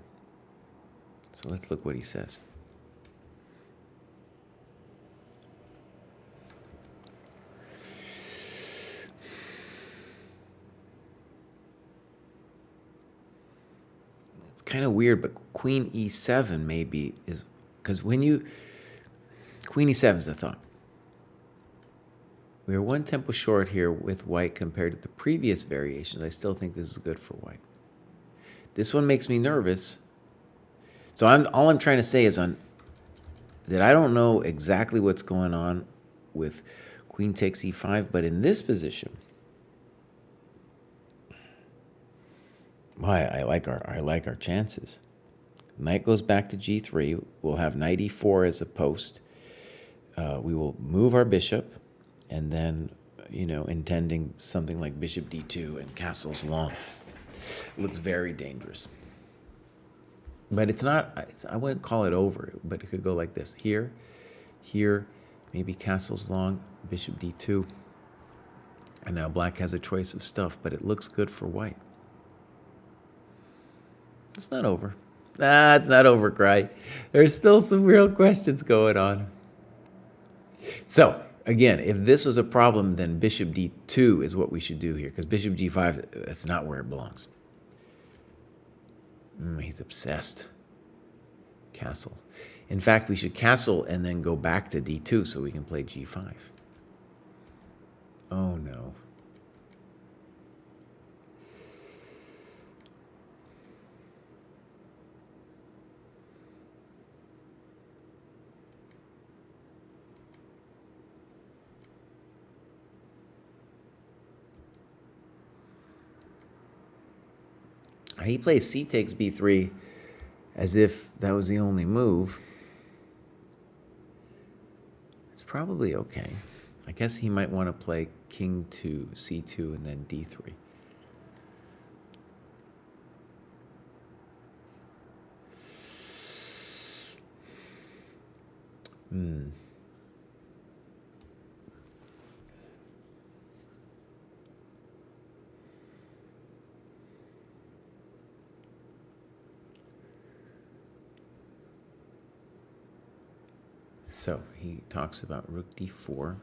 So let's look what he says. It's kind of weird, but queen e7 maybe is, because queen e7 is the thought. We are one tempo short here with white compared to the previous variations. I still think this is good for white. This one makes me nervous. So all I'm trying to say is that I don't know exactly what's going on with queen takes e5, but in this position, I like our chances. Knight goes back to g3. We'll have knight e4 as a post. We will move our bishop, and then, intending something like bishop d2 and castles long. It looks very dangerous. But it's not, I wouldn't call it over, but it could go like this. Here, maybe castles long, bishop d2. And now black has a choice of stuff, but it looks good for white. It's not over. It's not over, Kraai. There's still some real questions going on. So, again, if this was a problem, then bishop d2 is what we should do here, because bishop g5, that's not where it belongs. He's obsessed. Castle. In fact, we should castle and then go back to d2 so we can play g5. Oh, no. He plays c takes b3. as if that was the only move. It's probably okay. I guess he might want to play king 2, c2, and then d3. So he talks about rook d4.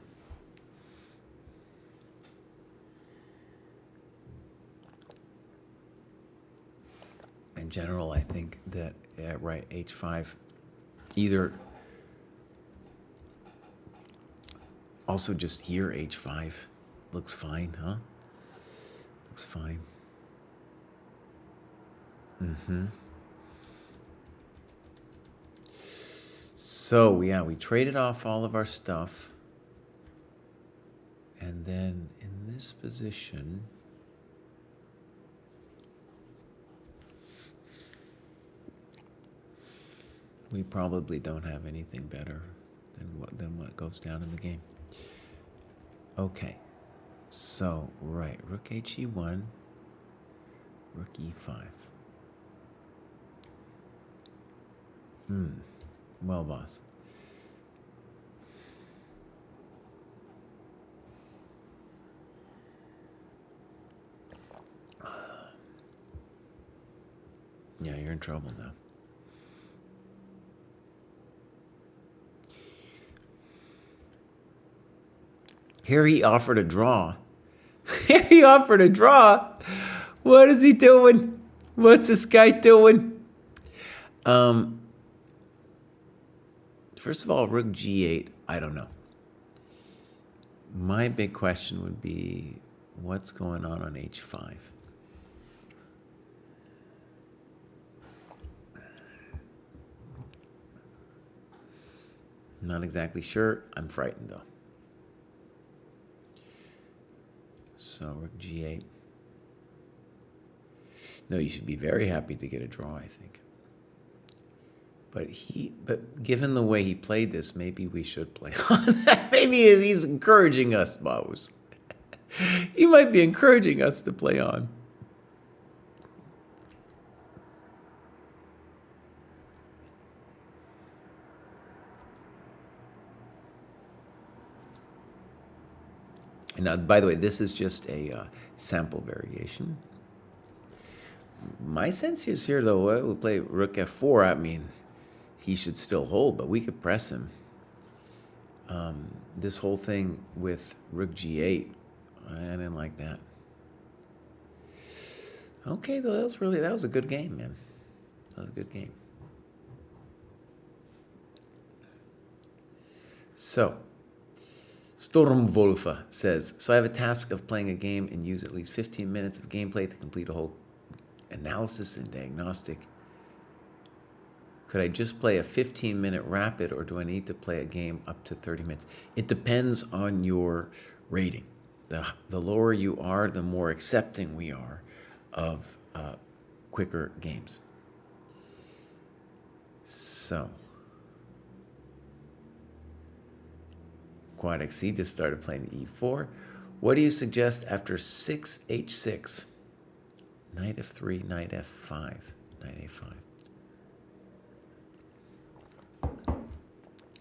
In general, I think that right h5, either also just here h5 looks fine, huh? Looks fine. So yeah, we traded off all of our stuff, and then in this position, we probably don't have anything better than what goes down in the game. Okay, so right, rook he1, rook e5. Well, boss. Yeah, you're in trouble now. Here he offered a draw. Here he offered a draw. What is he doing? What's this guy doing? First of all, rook g8, I don't know. My big question would be, what's going on h5? Not exactly sure. I'm frightened, though. So rook g8. No, you should be very happy to get a draw, I think. But given the way he played this, maybe we should play on that. Maybe he's encouraging us, Maus. He might be encouraging us to play on. And now, by the way, this is just a sample variation. My sense is here, though, we'll play rook f4. I mean, he should still hold, but we could press him. This whole thing with rook g8, I didn't like that. Okay, though, that was a good game, man. That was a good game. So, Stormwolfe says, so I have a task of playing a game and use at least 15 minutes of gameplay to complete a whole analysis and diagnostic. Could I just play a 15-minute rapid, or do I need to play a game up to 30 minutes? It depends on your rating. The lower you are, the more accepting we are of quicker games. So, Quad XC just started playing e4. What do you suggest after 6 h6? Knight f3, knight f5, knight a5.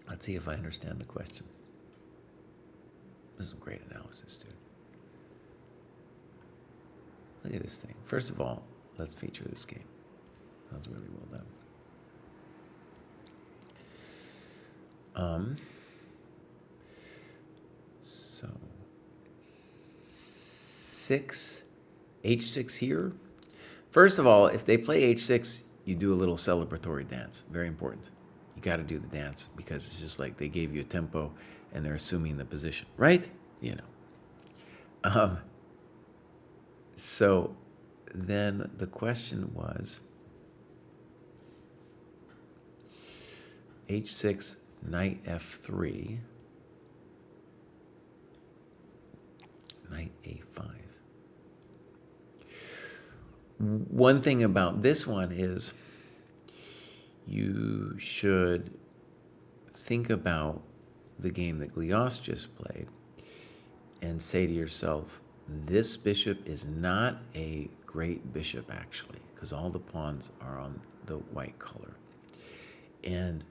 Let's see if I understand the question. This is some great analysis, dude. Look at this thing. First of all, let's feature this game. That was really well done. So, 6, h6 here. First of all, if they play h6, you do a little celebratory dance. Very important. You got to do the dance because it's just like they gave you a tempo and they're assuming the position, right? You know. So then the question was h6, knight f3, knight a5. One thing about this one is you should think about the game that Glios just played and say to yourself, this bishop is not a great bishop, actually, because all the pawns are on the white color. And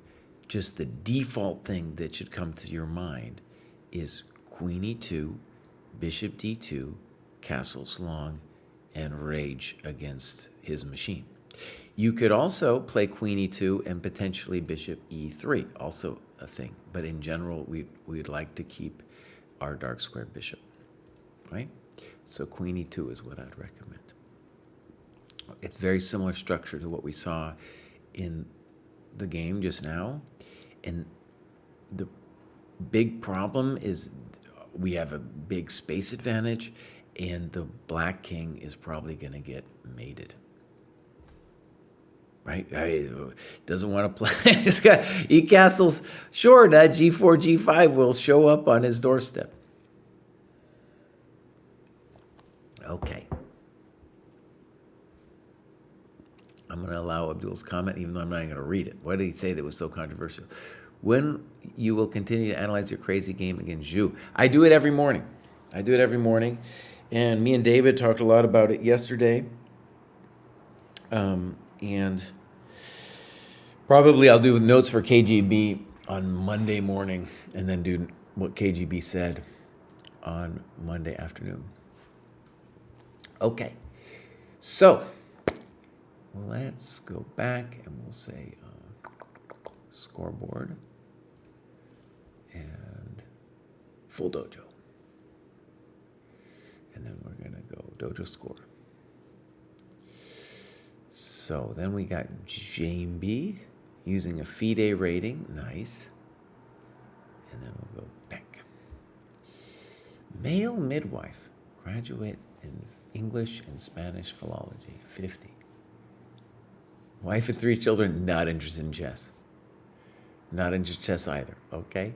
just the default thing that should come to your mind is queen e2, bishop d2, castles long, and rage against his machine. You could also play queen e2 and potentially bishop e3, also a thing. But in general, we'd like to keep our dark squared bishop, right? So queen e2 is what I'd recommend. It's very similar structure to what we saw in the game just now. And the big problem is we have a big space advantage, and the black king is probably going to get mated. Right? Doesn't want to play. This guy, he castles. Sure, that g4, g5 will show up on his doorstep. Okay. I'm going to allow Abdul's comment, even though I'm not even going to read it. What did he say that was so controversial? When you will continue to analyze your crazy game against Zhu? I do it every morning. And me and David talked a lot about it yesterday. And probably I'll do notes for KGB on Monday morning and then do what KGB said on Monday afternoon. Okay. So let's go back and we'll say scoreboard and full dojo. And then we're going to go dojo score. So then we got Jamie using a FIDE rating. Nice. And then we'll go back. Male midwife, graduate in English and Spanish philology, 50. Wife and 3 children, not interested in chess. Not interested in chess either. Okay.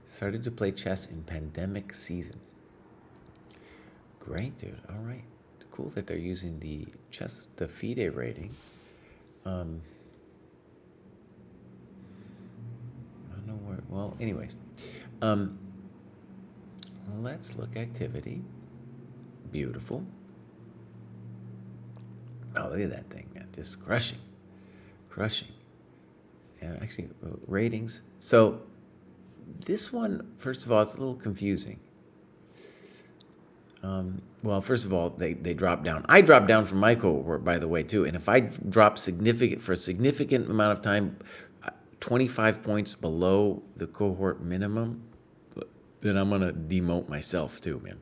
Started to play chess in pandemic season. Great, dude. All right. Cool that they're using the FIDE rating. I don't know where. Well, anyways, let's look activity. Beautiful. Oh, look at that thing, man! Just crushing. And actually, ratings. So this one, first of all, it's a little confusing. Well, first of all, they drop down. I dropped down from my cohort, by the way, too. And if I drop for a significant amount of time, 25 points below the cohort minimum, then I'm going to demote myself, too, man.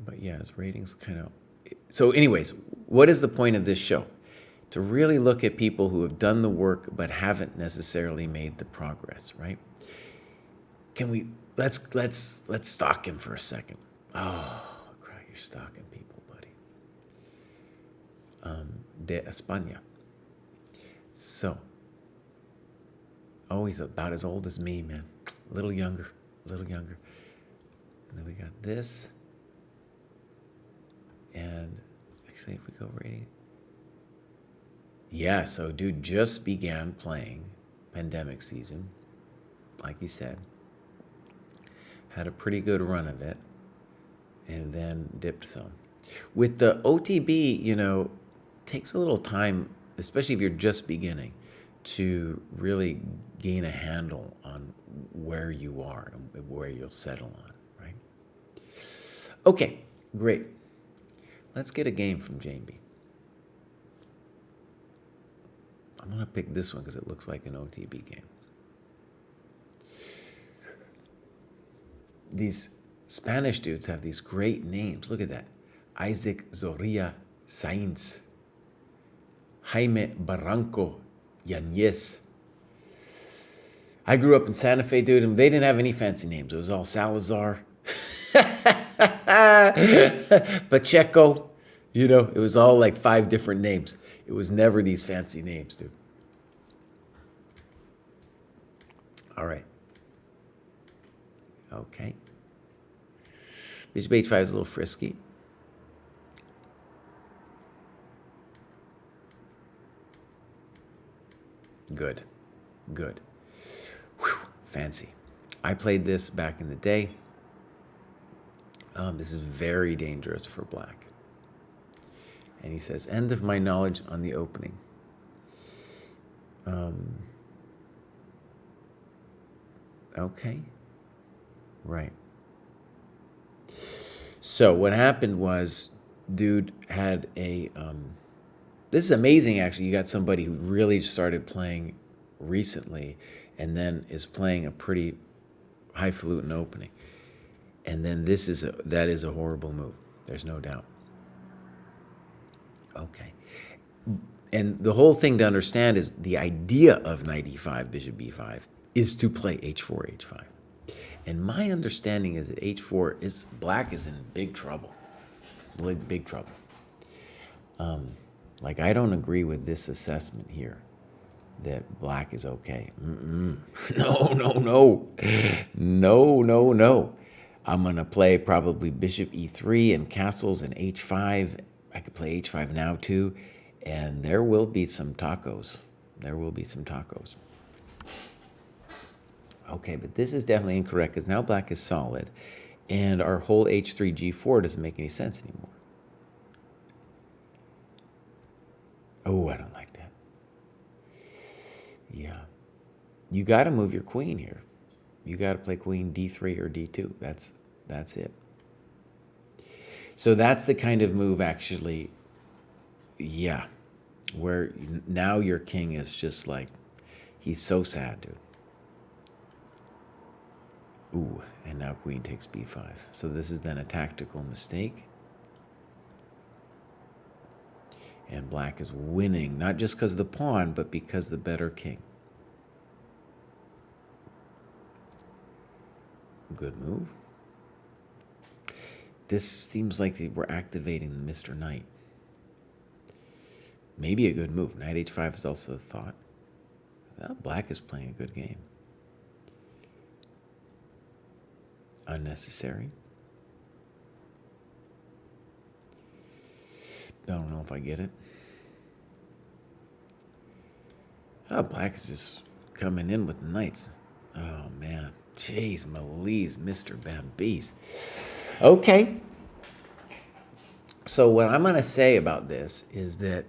But yeah, his ratings kind of... So anyways, what is the point of this show? To really look at people who have done the work but haven't necessarily made the progress, right? Can we... Let's stalk him for a second. Oh, Kraai, you're stalking people, buddy. De España. So, he's about as old as me, man. A little younger. And then we got this. And actually, if we go rating. Yeah, so dude just began playing pandemic season, like he said. Had a pretty good run of it, and then dipped some. With the OTB, takes a little time, especially if you're just beginning, to really gain a handle on where you are and where you'll settle on, right? Okay, great. Let's get a game from Jamie. I'm going to pick this one because it looks like an OTB game. These Spanish dudes have these great names. Look at that. Isaac Zorrilla Sainz. Jaime Barranco Yanez. I grew up in Santa Fe, dude, and they didn't have any fancy names. It was all Salazar. Pacheco. It was all like 5 different names. It was never these fancy names, dude. All right. Okay. Bishop h5 is a little frisky. Good. Good. Whew, fancy. I played this back in the day. This is very dangerous for black. And he says, end of my knowledge on the opening. Okay. Right. So what happened was, dude had a... this is amazing, actually. You got somebody who really started playing recently and then is playing a pretty highfalutin opening. And then that is a horrible move. There's no doubt. Okay. And the whole thing to understand is the idea of knight e5, bishop b5, is to play h4, h5. And my understanding is that h4 is, black is in big trouble. Big trouble. Like, I don't agree with this assessment here that black is okay. No. No. I'm going to play probably bishop e3 and castles and h5. I could play h5 now too. And there will be some tacos. Okay, but this is definitely incorrect because now black is solid. And our whole h3, g4 doesn't make any sense anymore. Oh, I don't like that. Yeah. You got to move your queen here. You got to play queen d3 or d2. That's it. So that's the kind of move, actually, yeah, where now your king is just like, he's so sad, dude. Ooh, and now queen takes b5. So this is then a tactical mistake. And black is winning, not just because of the pawn, but because the better king. Good move. This seems like we're activating the Mr. Knight. Maybe a good move. Knight h5 is also a thought. Well, black is playing a good game. Unnecessary. Don't know if I get it. Oh, black is just coming in with the knights. Oh, man. Jeez, Malise, Mr. Bambis. Okay. So what I'm going to say about this is that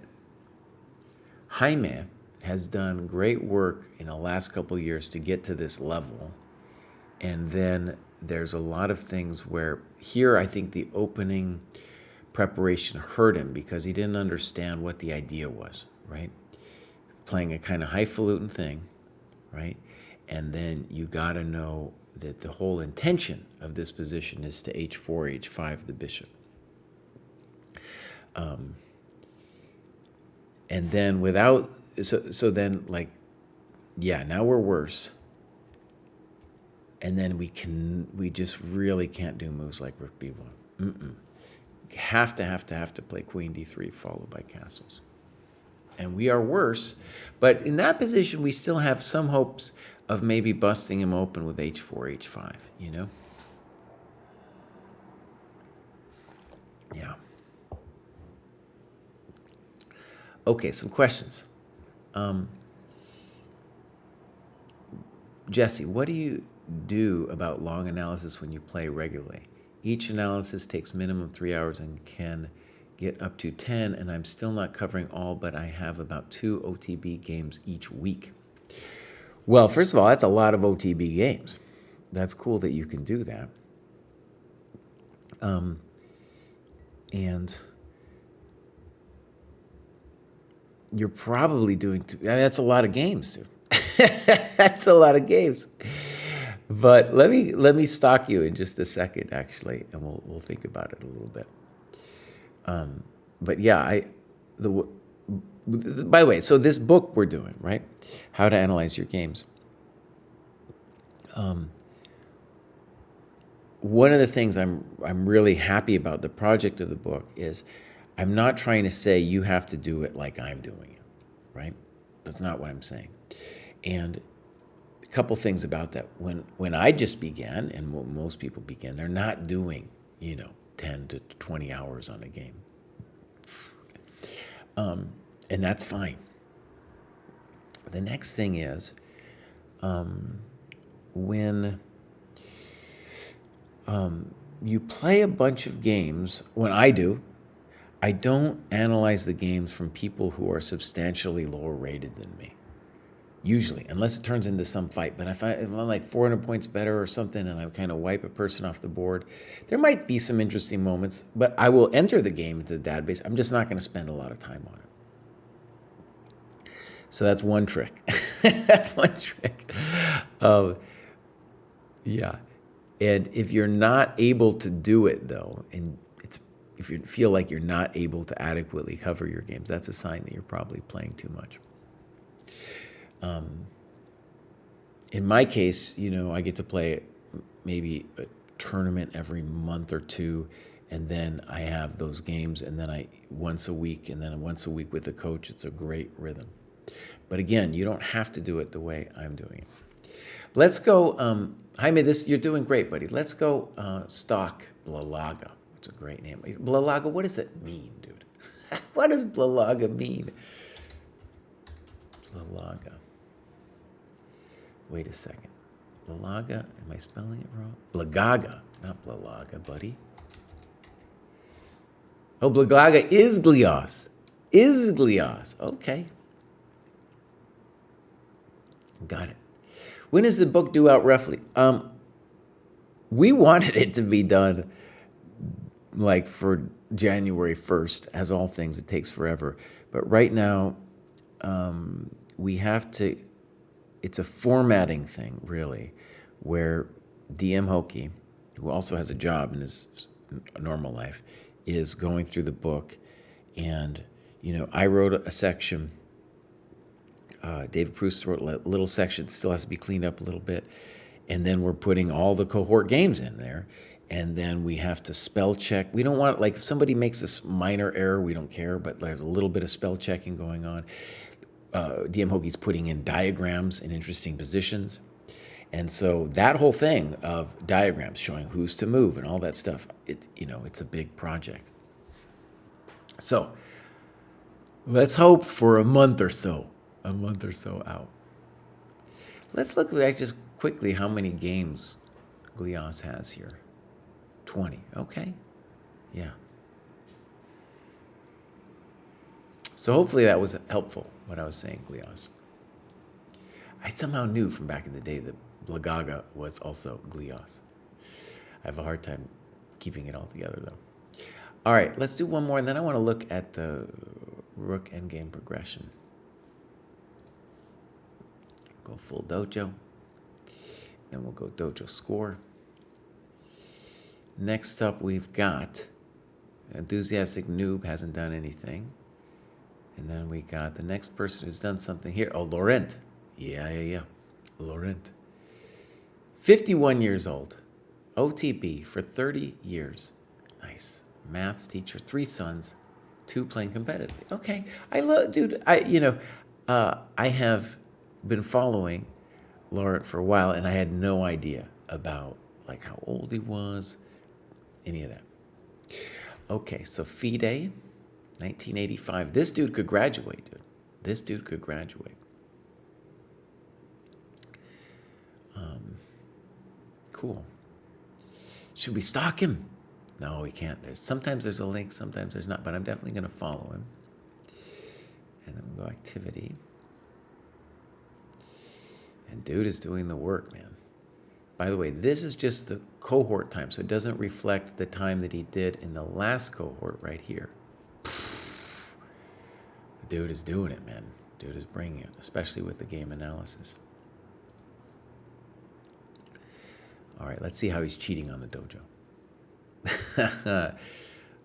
Jaime has done great work in the last couple of years to get to this level. And then there's a lot of things where here I think the opening preparation hurt him because he didn't understand what the idea was, right? Playing a kind of highfalutin thing, right? And then you got to know that the whole intention of this position is to h4, h5 the bishop. And then without, so then like, yeah, now we're worse. And then we just really can't do moves like rook b1. Have to play queen d3 followed by castles. And we are worse, but in that position we still have some hopes of maybe busting him open with h4, h5, you know? Yeah. Okay, some questions. Jesse, what do you do about long analysis when you play regularly? Each analysis takes minimum 3 hours and can get up to 10, and I'm still not covering all, but I have about 2 OTB games each week. Well, first of all, that's a lot of OTB games. That's cool that you can do that. And you're probably doing that's a lot of games, dude. That's a lot of games. But let me stalk you in just a second, actually, and we'll think about it a little bit. But yeah, by the way, so this book we're doing, right? How to Analyze Your Games. One of the things I'm really happy about the project of the book is I'm not trying to say you have to do it like I'm doing it, right? That's not what I'm saying. And a couple things about that. When I just began, and most people began, they're not doing, 10 to 20 hours on a game. And that's fine. The next thing is when you play a bunch of games, when I do, I don't analyze the games from people who are substantially lower rated than me. Usually, unless it turns into some fight. But if I'm like 400 points better or something and I kind of wipe a person off the board, there might be some interesting moments, but I will enter the game into the database. I'm just not going to spend a lot of time on it. So that's one trick. That's one trick. Yeah. And if you're not able to do it, though, and if you feel like you're not able to adequately cover your games, that's a sign that you're probably playing too much. In my case, I get to play maybe a tournament every month or two, and then I have those games, and then once a week, and then once a week with the coach. It's a great rhythm. But again, you don't have to do it the way I'm doing it. Let's go, Jaime, you're doing great, buddy. Let's go stock Blalaga. It's a great name. Blalaga, what does that mean, dude? What does Blalaga mean? Blalaga. Wait a second. Blalaga, am I spelling it wrong? Blagaga, not Blalaga, buddy. Oh, Blagaga is Glios. Is Glios. Okay. Got it. When is the book due out roughly? We wanted it to be done like for January 1st. As all things, it takes forever. But right now, we have to, it's a formatting thing, really, where DM Hokie, who also has a job in his normal life, is going through the book. And, I wrote a section. David Pruess wrote a little section. It still has to be cleaned up a little bit. And then we're putting all the cohort games in there. And then we have to spell check. We don't want, like, if somebody makes this minor error, we don't care, but there's a little bit of spell checking going on. DM Hokie's putting in diagrams in interesting positions. And so that whole thing of diagrams showing who's to move and all that stuff, it's a big project. So let's hope for a month or so out. Let's look at just quickly how many games Glios has here. 20. Okay. Yeah. So hopefully that was helpful, what I was saying, Glios. I somehow knew from back in the day that Blagaga was also Glios. I have a hard time keeping it all together, though. All right, let's do one more, and then I want to look at the rook endgame progression. Go full dojo. Then we'll go dojo score. Next up, we've got Enthusiastic Noob hasn't done anything. And then we got the next person who's done something here. Oh, Laurent. Yeah. Laurent. 51 years old. OTB for 30 years. Nice. Maths teacher, 3 sons, 2 playing competitively. Okay. I have been following Laurent for a while, and I had no idea about like how old he was, any of that. Okay, so FIDE, 1985. This dude could graduate, dude. This dude could graduate. Cool. Should we stalk him? No, we can't. Sometimes there's a link, sometimes there's not, but I'm definitely going to follow him. And then we'll go activity. And dude is doing the work, man. By the way, this is just the cohort time, so it doesn't reflect the time that he did in the last cohort right here. Dude is doing it, man. Dude is bringing it, especially with the game analysis. All right, let's see how he's cheating on the dojo.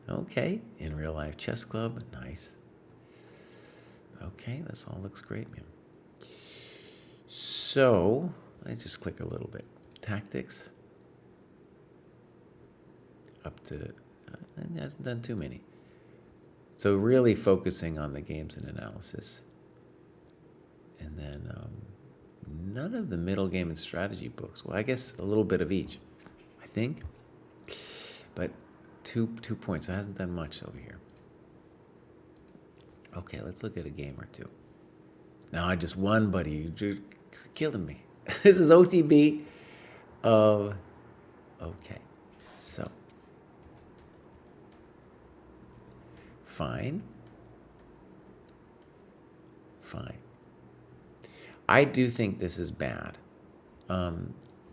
Okay, in real life chess club, nice. Okay, this all looks great, man. So, let's just click a little bit. Tactics. Up to, it hasn't done too many. So really focusing on the games and analysis. And then none of the middle game and strategy books. Well, I guess a little bit of each, I think. But 2 points. So it hasn't done much over here. Okay, let's look at a game or two. No, I just won, buddy. You're killing me. This is OTB. Okay. So, fine. Fine. I do think this is bad.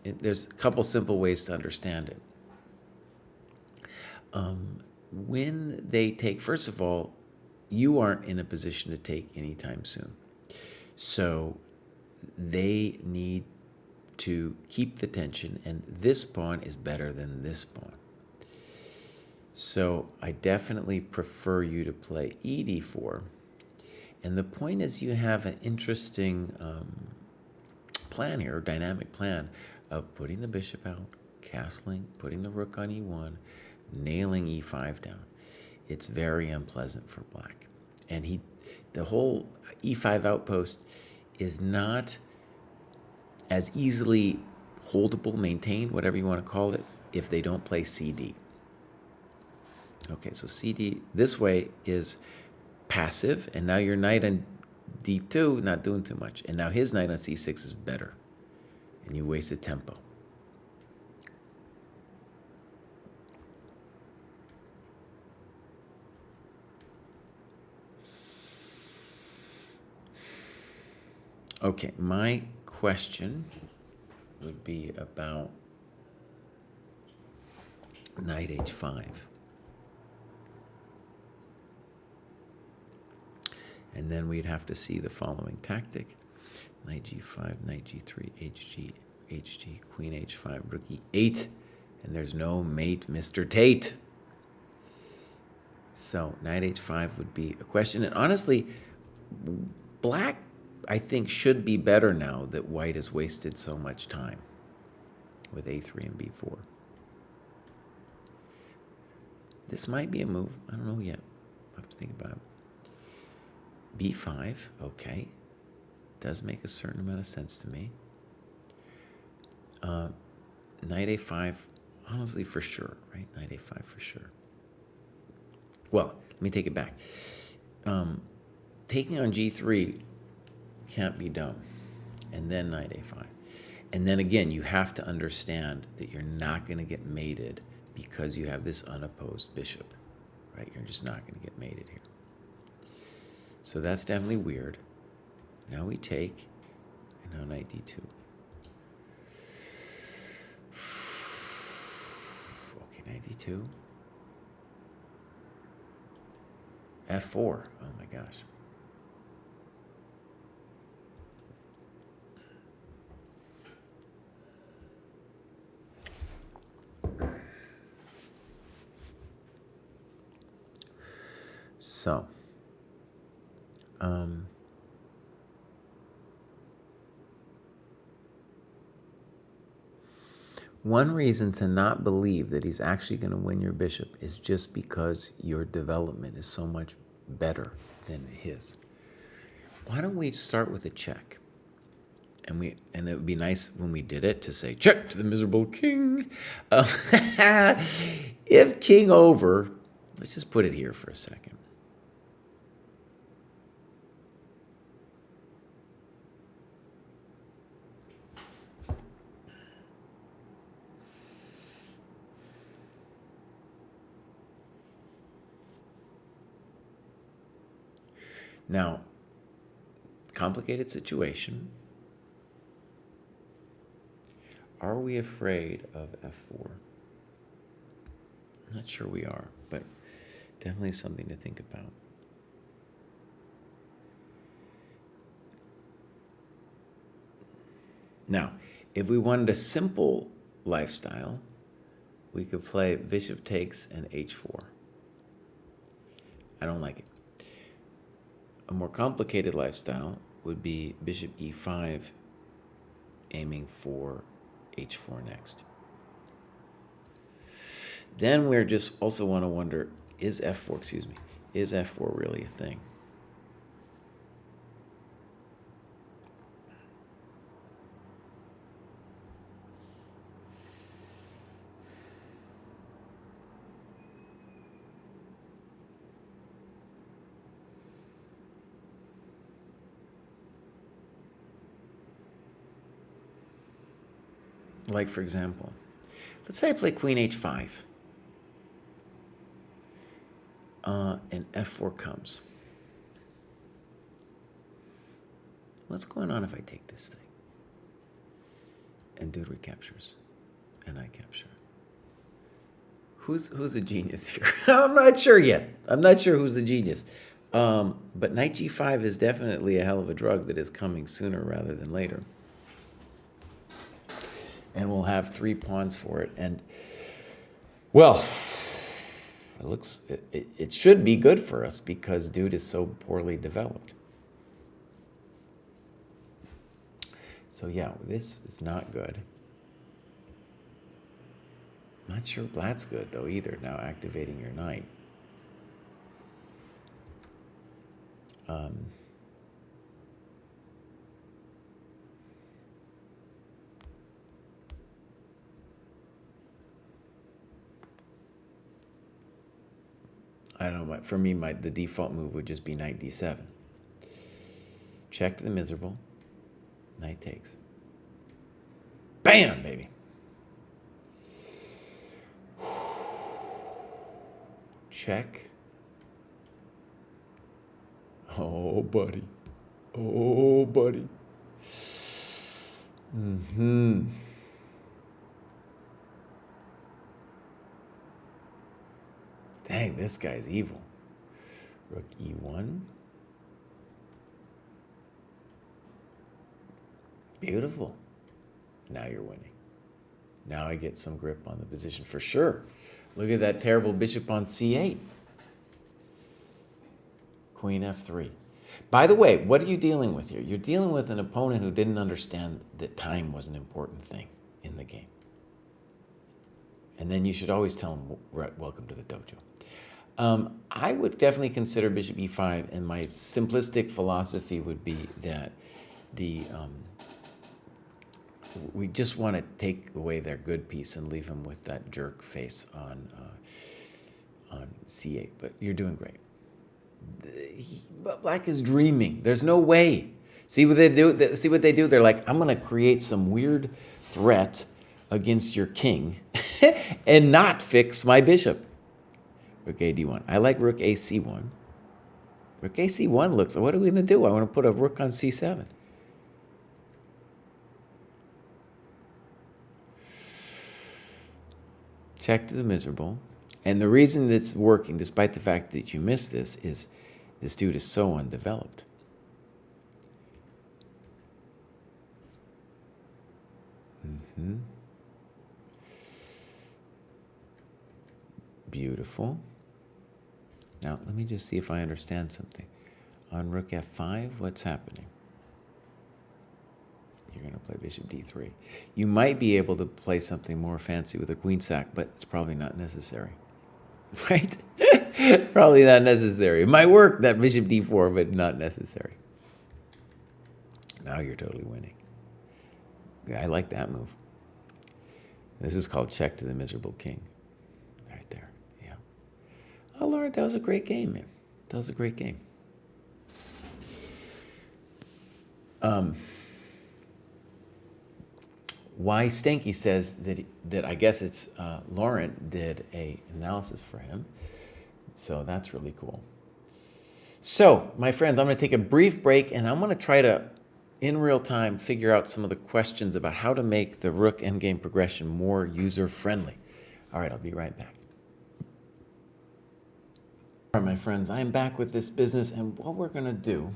There's a couple simple ways to understand it. When they take, first of all, you aren't in a position to take anytime soon. So they need to keep the tension, and this pawn is better than this pawn. So I definitely prefer you to play ED4. And the point is you have an interesting plan here, dynamic plan of putting the bishop out, castling, putting the rook on E1, nailing E5 down. It's very unpleasant for black. And the whole E5 outpost is not as easily holdable, maintained, whatever you want to call it, if they don't play CD. Okay, so CD this way is passive, and now your knight on D2 not doing too much. And now his knight on C6 is better, and you wasted tempo. Okay, my question would be about knight H5. And then we'd have to see the following tactic. Knight G5, Knight G3, HG, Queen H5, Rook E8. And there's no mate, Mr. Tate. So Knight H5 would be a question. And honestly, black, I think, should be better now that white has wasted so much time with A3 and B4. This might be a move. I don't know yet. I have to think about it. B5, okay. Does make a certain amount of sense to me. Knight A5, honestly, for sure, right? Knight A5 for sure. Well, let me take it back. Taking on G3 can't be done. And then Knight A5. And then again, you have to understand that you're not going to get mated because you have this unopposed bishop, right? You're just not going to get mated here. So that's definitely weird. Now we take, and now Knight D2. Okay, Knight D2. F4. Oh my gosh. So, one reason to not believe that he's actually going to win your bishop is just because your development is so much better than his. Why don't we start with a check? And it would be nice when we did it to say, check to the miserable king. If king over, let's just put it here for a second. Now, complicated situation. Are we afraid of F4? I'm not sure we are, but definitely something to think about. Now, if we wanted a simple lifestyle, we could play bishop takes and H4. I don't like it. A more complicated lifestyle would be bishop E5, aiming for H4 next. Then we're just also want to wonder, is F4 really a thing? Like, for example, let's say I play queen h5, and f4 comes. What's going on if I take this thing? And dude recaptures, and I capture. Who's the genius here? I'm not sure yet. I'm not sure who's the genius. But knight g5 is definitely a hell of a drug that is coming sooner rather than later. And we'll have 3 pawns for it. And, well, it should be good for us because dude is so poorly developed. So yeah, this is not good. Not sure Blatt's good though either, now activating your knight. I don't know, but for me, the default move would just be knight d7. Check to the miserable. Knight takes. Bam, baby. Check. Oh, buddy. Oh, buddy. Dang, this guy's evil. Rook e1. Beautiful. Now you're winning. Now I get some grip on the position for sure. Look at that terrible bishop on c8. Queen f3. By the way, what are you dealing with here? You're dealing with an opponent who didn't understand that time was an important thing in the game. And then you should always tell them, welcome to the dojo. I would definitely consider bishop e5, and my simplistic philosophy would be that we just want to take away their good piece and leave them with that jerk face on c8. But you're doing great. But Black is dreaming. There's no way. See what they do? See what they do? They're like, I'm going to create some weird threat against your king and not fix my bishop. Rook a d1. I like rook a c1. Rook a c1 looks, what are we going to do? I want to put a rook on c7. Check to the miserable. And the reason that's working, despite the fact that you missed this, is this dude is so undeveloped. Beautiful. Now, let me just see if I understand something. On rook f5, what's happening? You're going to play bishop d3. You might be able to play something more fancy with a queen sack, but it's probably not necessary. Right? Probably not necessary. It might work, that bishop d4, but not necessary. Now you're totally winning. Yeah, I like that move. This is called check to the miserable king. Right there. Yeah. Oh, Lord, that was a great game, man. That was a great game. Why Stanky says that I guess it's Lauren did a analysis for him. So that's really cool. So, my friends, I'm going to take a brief break, and I'm going to try to, in real time, figure out some of the questions about how to make the rook endgame progression more user-friendly. All right, I'll be right back. All right, my friends, I am back with this business, and what we're going to do,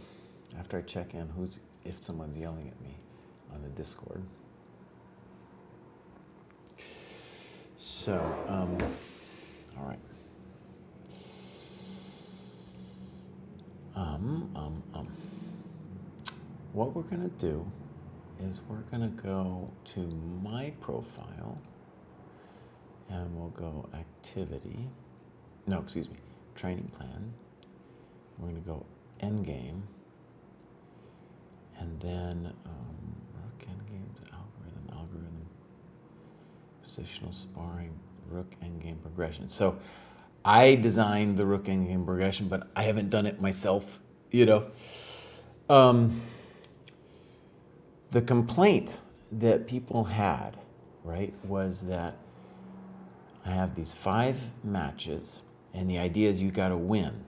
after I check in if someone's yelling at me on the Discord. So, all right. What we're going to do is we're going to go to my profile, and we'll go activity. No, excuse me, training plan. We're going to go endgame, and then rook endgames, algorithm, positional sparring, rook endgame progression. So I designed the rook endgame progression, but I haven't done it myself, you know. The complaint that people had, right, was that I have these 5 matches, and the idea is you got to win.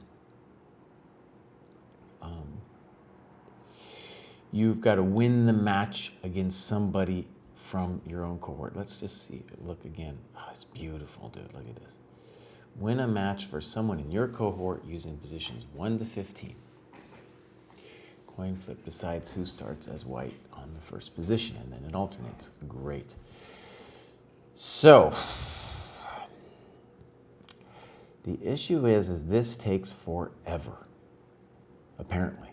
You've got to win the match against somebody from your own cohort. Let's just see. Look again. Oh, it's beautiful, dude. Look at this. Win a match for someone in your cohort using positions 1 to 15. Coin flip decides who starts as white on the first position, and then it alternates. Great. So, the issue is this takes forever, apparently.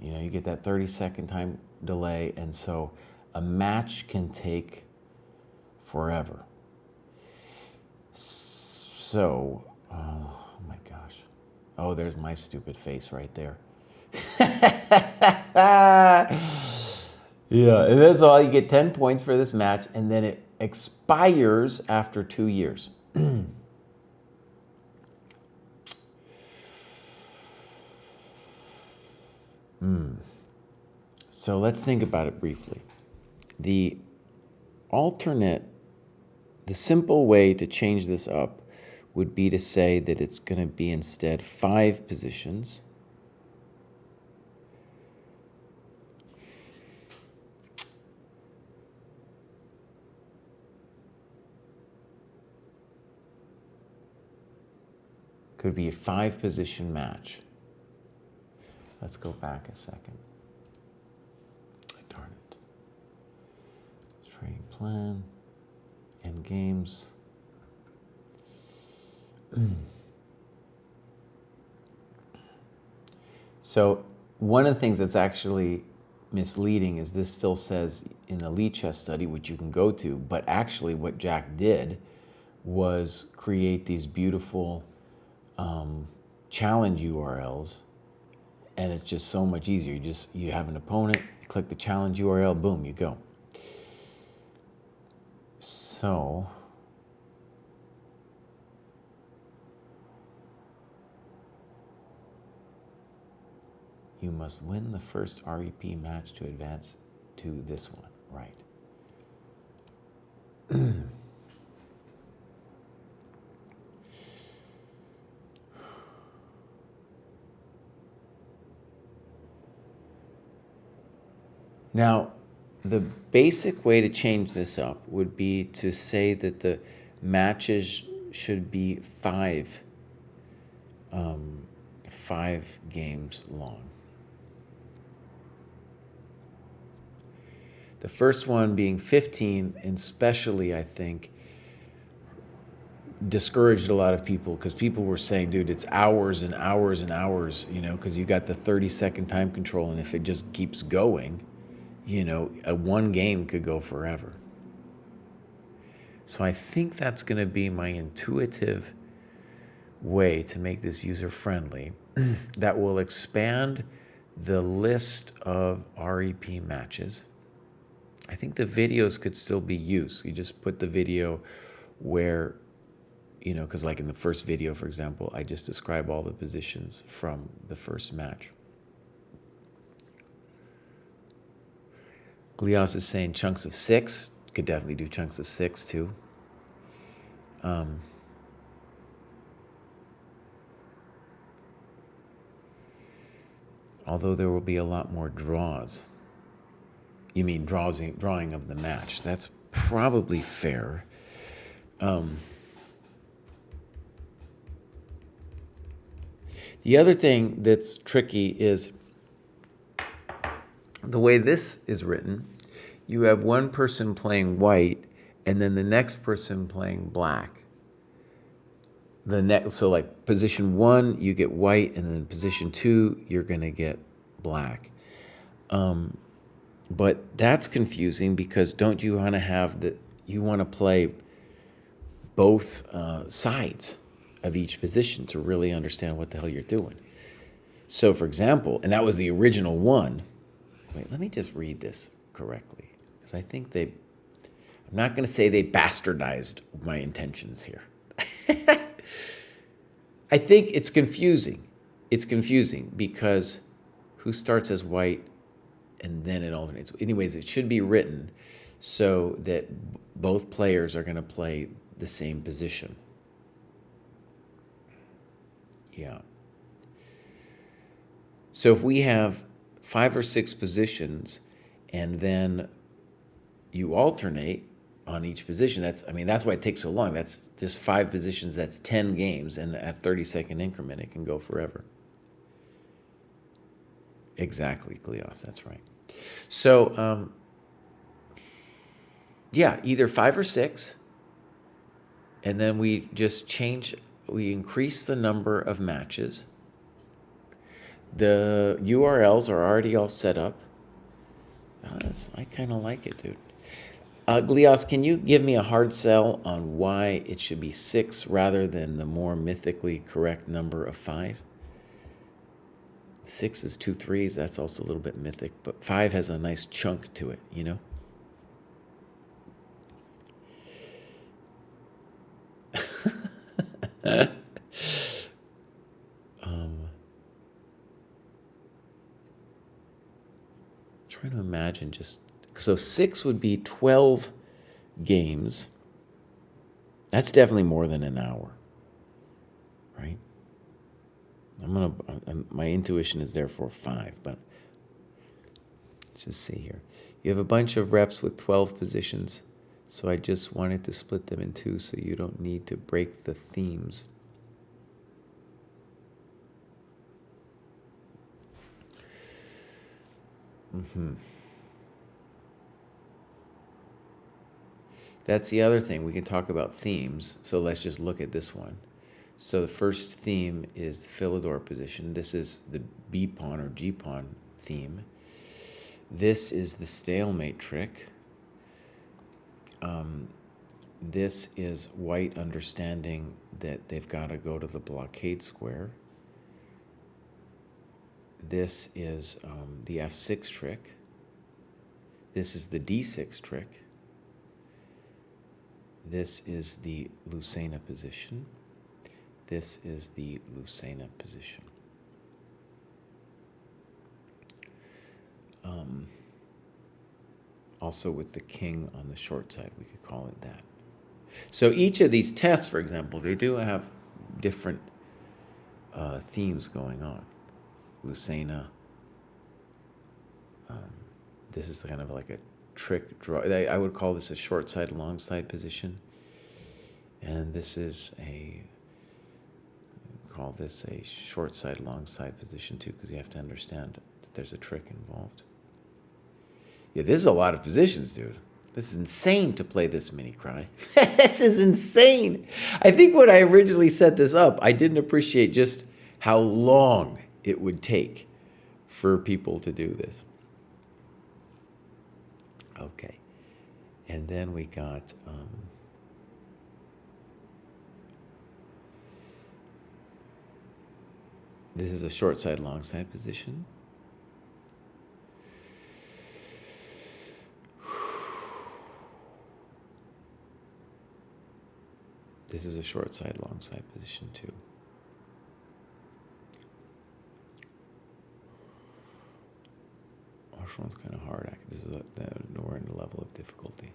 You know, you get that 30-second time delay, and so a match can take forever. So, oh my gosh. Oh, there's my stupid face right there. Yeah, and that's all. You get 10 points for this match, and then it expires after 2 years. So let's think about it briefly. The simple way to change this up would be to say that it's going to be instead 5 positions. Could be a 5-position match. Let's go back a second. Darn it. Trading plan, end games. So one of the things that's actually misleading is this still says in the Elite Chess study, which you can go to, but actually what Jack did was create these beautiful challenge URLs, and it's just so much easier. You have an opponent, you click the challenge URL, boom, you go. So you must win the first REP match to advance to this one, right? Now, the basic way to change this up would be to say that the matches should be 5 games long. The first one being 15, and especially, I think, discouraged a lot of people because people were saying, dude, it's hours and hours and hours, you know, because you got the 30-second time control, and if it just keeps going, you know, one game could go forever. So I think that's going to be my intuitive way to make this user-friendly that will expand the list of REP matches. I think the videos could still be used. You just put the video where, you know, because like in the first video, for example, I just describe all the positions from the first match. Glios is saying chunks of 6. Could definitely do chunks of 6 too. Although there will be a lot more draws. You mean drawing of the match. That's probably fair. The other thing that's tricky is the way this is written. You have one person playing white, and then the next person playing black. So like position 1, you get white, and then position 2, you're going to get black. But that's confusing because don't you want to have you want to play both sides of each position to really understand what the hell you're doing. So for example, and that was the original one. Wait, let me just read this correctly, because I think I'm not going to say they bastardized my intentions here. I think it's confusing. It's confusing because who starts as white and then it alternates. Anyways, it should be written so that both players are going to play the same position. Yeah. So if we have 5 or 6 positions and then you alternate on each position, that's why it takes so long. That's just 5 positions, that's 10 games, and at 30-second increment it can go forever. Exactly, Glios, that's right. So yeah, either 5 or 6, and then we increase the number of matches. The URLs are already all set up. I kind of like it, dude. Glios, can you give me a hard sell on why it should be 6 rather than the more mythically correct number of 5? 6 is 2 3s. That's also a little bit mythic, but 5 has a nice chunk to it, you know? Trying to imagine so 6 would be 12 games. That's definitely more than an hour, right? My intuition is therefore 5, but let's just see here. You have a bunch of reps with 12 positions, so I just wanted to split them in 2 so you don't need to break the themes. That's the other thing. We can talk about themes, so let's just look at this one. So the first theme is Philidor position. This is the B pawn or G pawn theme. This is the stalemate trick. This is white understanding that they've got to go to the blockade square. This is the F6 trick. This is the D6 trick. This is the Lucena position. This is the Lucena position. Also with the king on the short side, we could call it that. So each of these tests, for example, they do have different themes going on. Lucena. This is kind of like a trick draw. I would call this a short side, long side position. And this is call this a short side, long side position too, because you have to understand that there's a trick involved. Yeah, this is a lot of positions, dude. This is insane to play this mini Kraai. This is insane. I think when I originally set this up, I didn't appreciate just how long it would take for people to do this. Okay. And then we got this is a short side, long side position. This is a short side, long side position too. Which one's kind of hard? This is we're in the level of difficulty.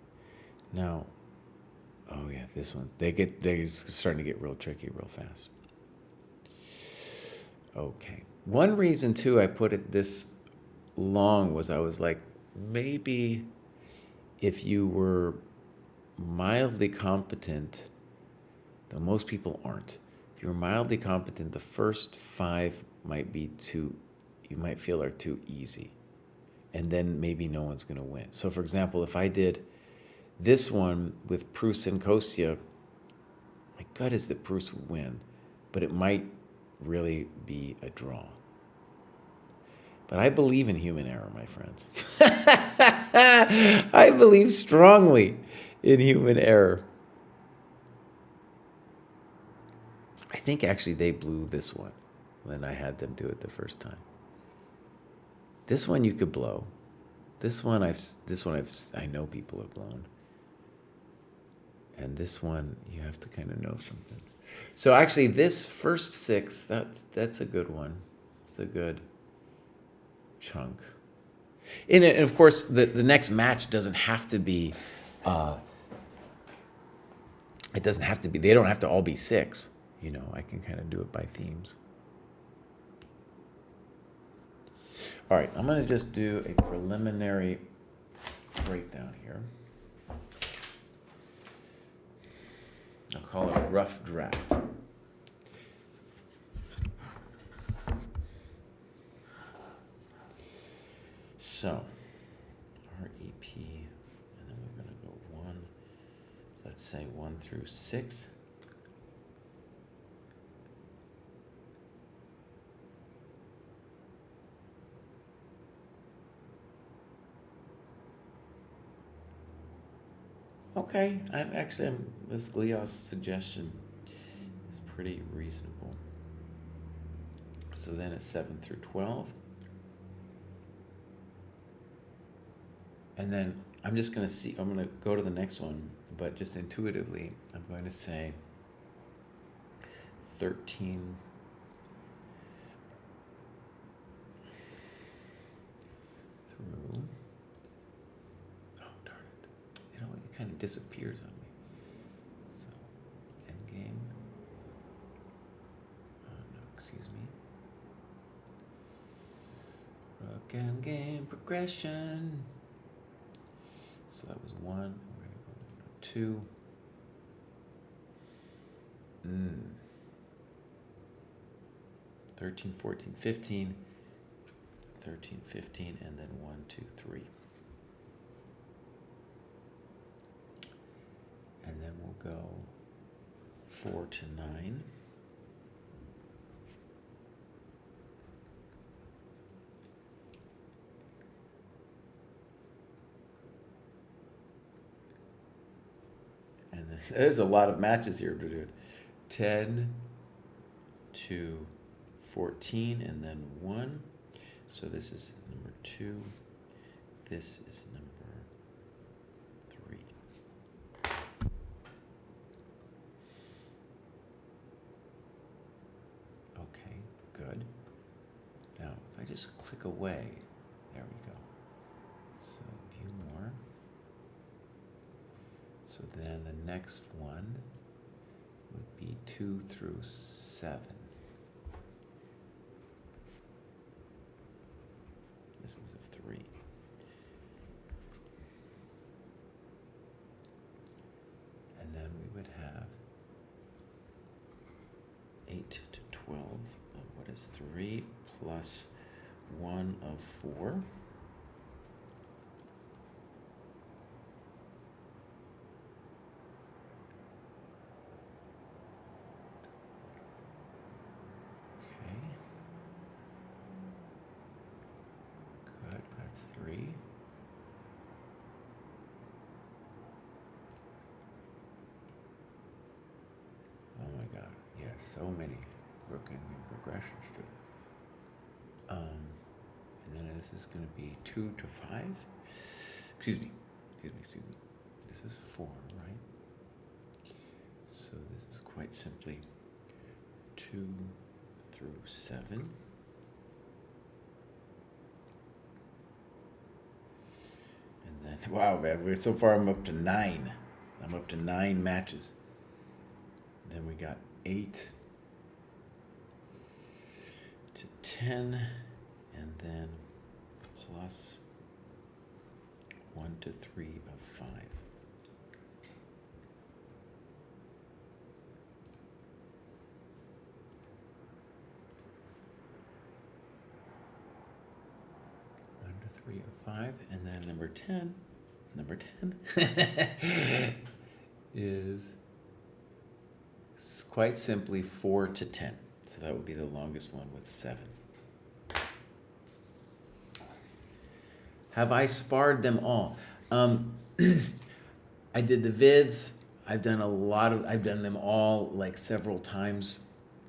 Now, oh yeah, this one. They're starting to get real tricky real fast. Okay. One reason too I put it this long was I was like, maybe if you were mildly competent, though most people aren't, if you're mildly competent, the first 5 might be you might feel are too easy. And then maybe no one's going to win. So for example, if I did this one with Pruess and Kostya, my gut is that Pruess would win, but it might really be a draw. But I believe in human error, my friends. I believe strongly in human error. I think actually they blew this one when I had them do it the first time. This one you could blow. This one I know people have blown. And this one you have to kind of know something. So actually this first 6, that's a good one. It's a good chunk. And of course the next match doesn't have to be It doesn't have to be, they don't have to all be 6. You know, I can kind of do it by themes. All right, I'm going to just do a preliminary breakdown here. I'll call it a rough draft. So, REP, and then we're going to go 1, let's say 1 through 6. Okay, this Glios suggestion is pretty reasonable. So then it's 7 through 12. And then I'm just going to I'm going to go to the next one, but just intuitively, I'm going to say 13 through, oh darn it, you know, it kind of disappears on me. So, endgame, no, excuse me. Rook endgame progression. So that was 1, we're going to go 2. 13, 14, 15, 13, 15, and then 1, 2, 3. And then we'll go 4 to 9. And then there's a lot of matches here to do it. 10 to 14 and then 1. So this is number 2. This is number 3. Okay, good. Now, if I just click away, there we go. So view more. So then the next one would be 2 through 7. This is of 3. And then we would have 8 to 12. What is 3 plus 1 of 4? So many rook and progressions to and then this is going to be 2 to 5. Excuse me. This is 4, right? So this is quite simply 2 through 7. And then, wow, man, so far I'm up to 9. I'm up to 9 matches. Then we got 8 to 10, and then plus 1 to 3 of 5. Of 5, and then number 10 is quite simply 4 to 10. So that would be the longest one with 7. Have I sparred them all? I did the vids. I've done them all like several times.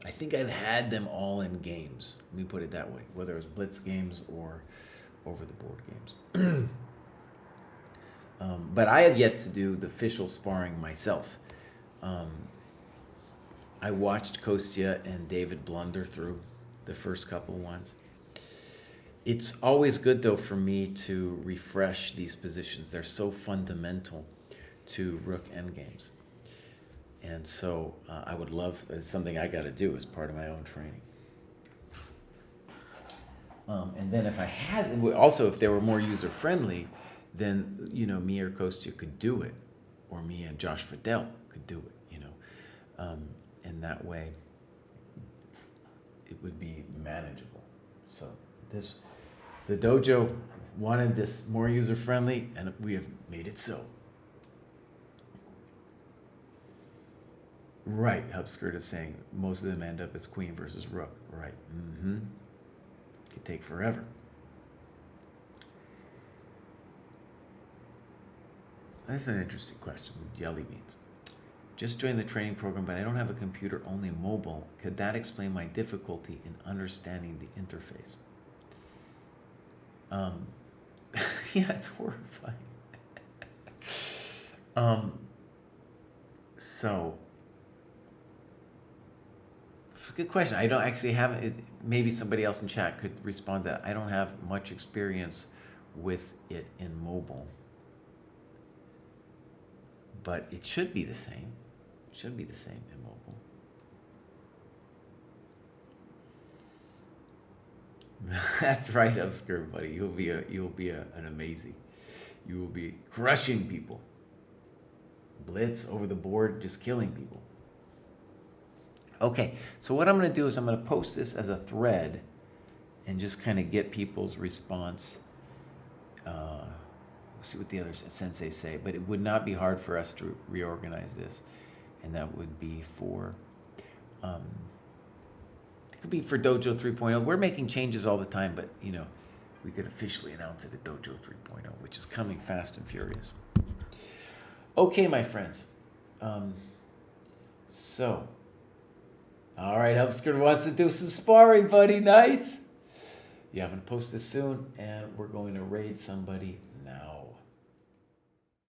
I think I've had them all in games. Let me put it that way, whether it was blitz games or over the board games. But I have yet to do the official sparring myself. I watched Kostya and David blunder through the first couple ones. It's always good, though, for me to refresh these positions. They're so fundamental to rook endgames. And so I would love, it's something I got to do as part of my own training. And then if I had, also if they were more user-friendly, then, me or Kostya could do it, or me and Josh Friedel could do it, and that way it would be manageable. So the dojo wanted this more user-friendly, and we have made it so. Right, Hubskirt is saying most of them end up as queen versus rook. Right. Mm-hmm. Could take forever. That's an interesting question with jelly beans. Just joined the training program, but I don't have a computer, only mobile. Could that explain my difficulty in understanding the interface? Yeah, it's horrifying. So, it's a good question. I don't actually have it. Maybe somebody else in chat could respond to that. I don't have much experience with it in mobile, but it should be the same. It should be the same in mobile. That's right, Upskirt buddy. You will be crushing people. Blitz over the board, just killing people. Okay, so what I'm going to do is I'm going to post this as a thread and just kind of get people's response. See what the other senseis say, but it would not be hard for us to reorganize this, and that would be for it could be for Dojo 3.0. We're making changes all the time, but we could officially announce it at Dojo 3.0, which is coming fast and furious. Okay, my friends. So, all right, Hubskirt wants to do some sparring, buddy. Nice. Yeah, I'm going to post this soon, and we're going to raid somebody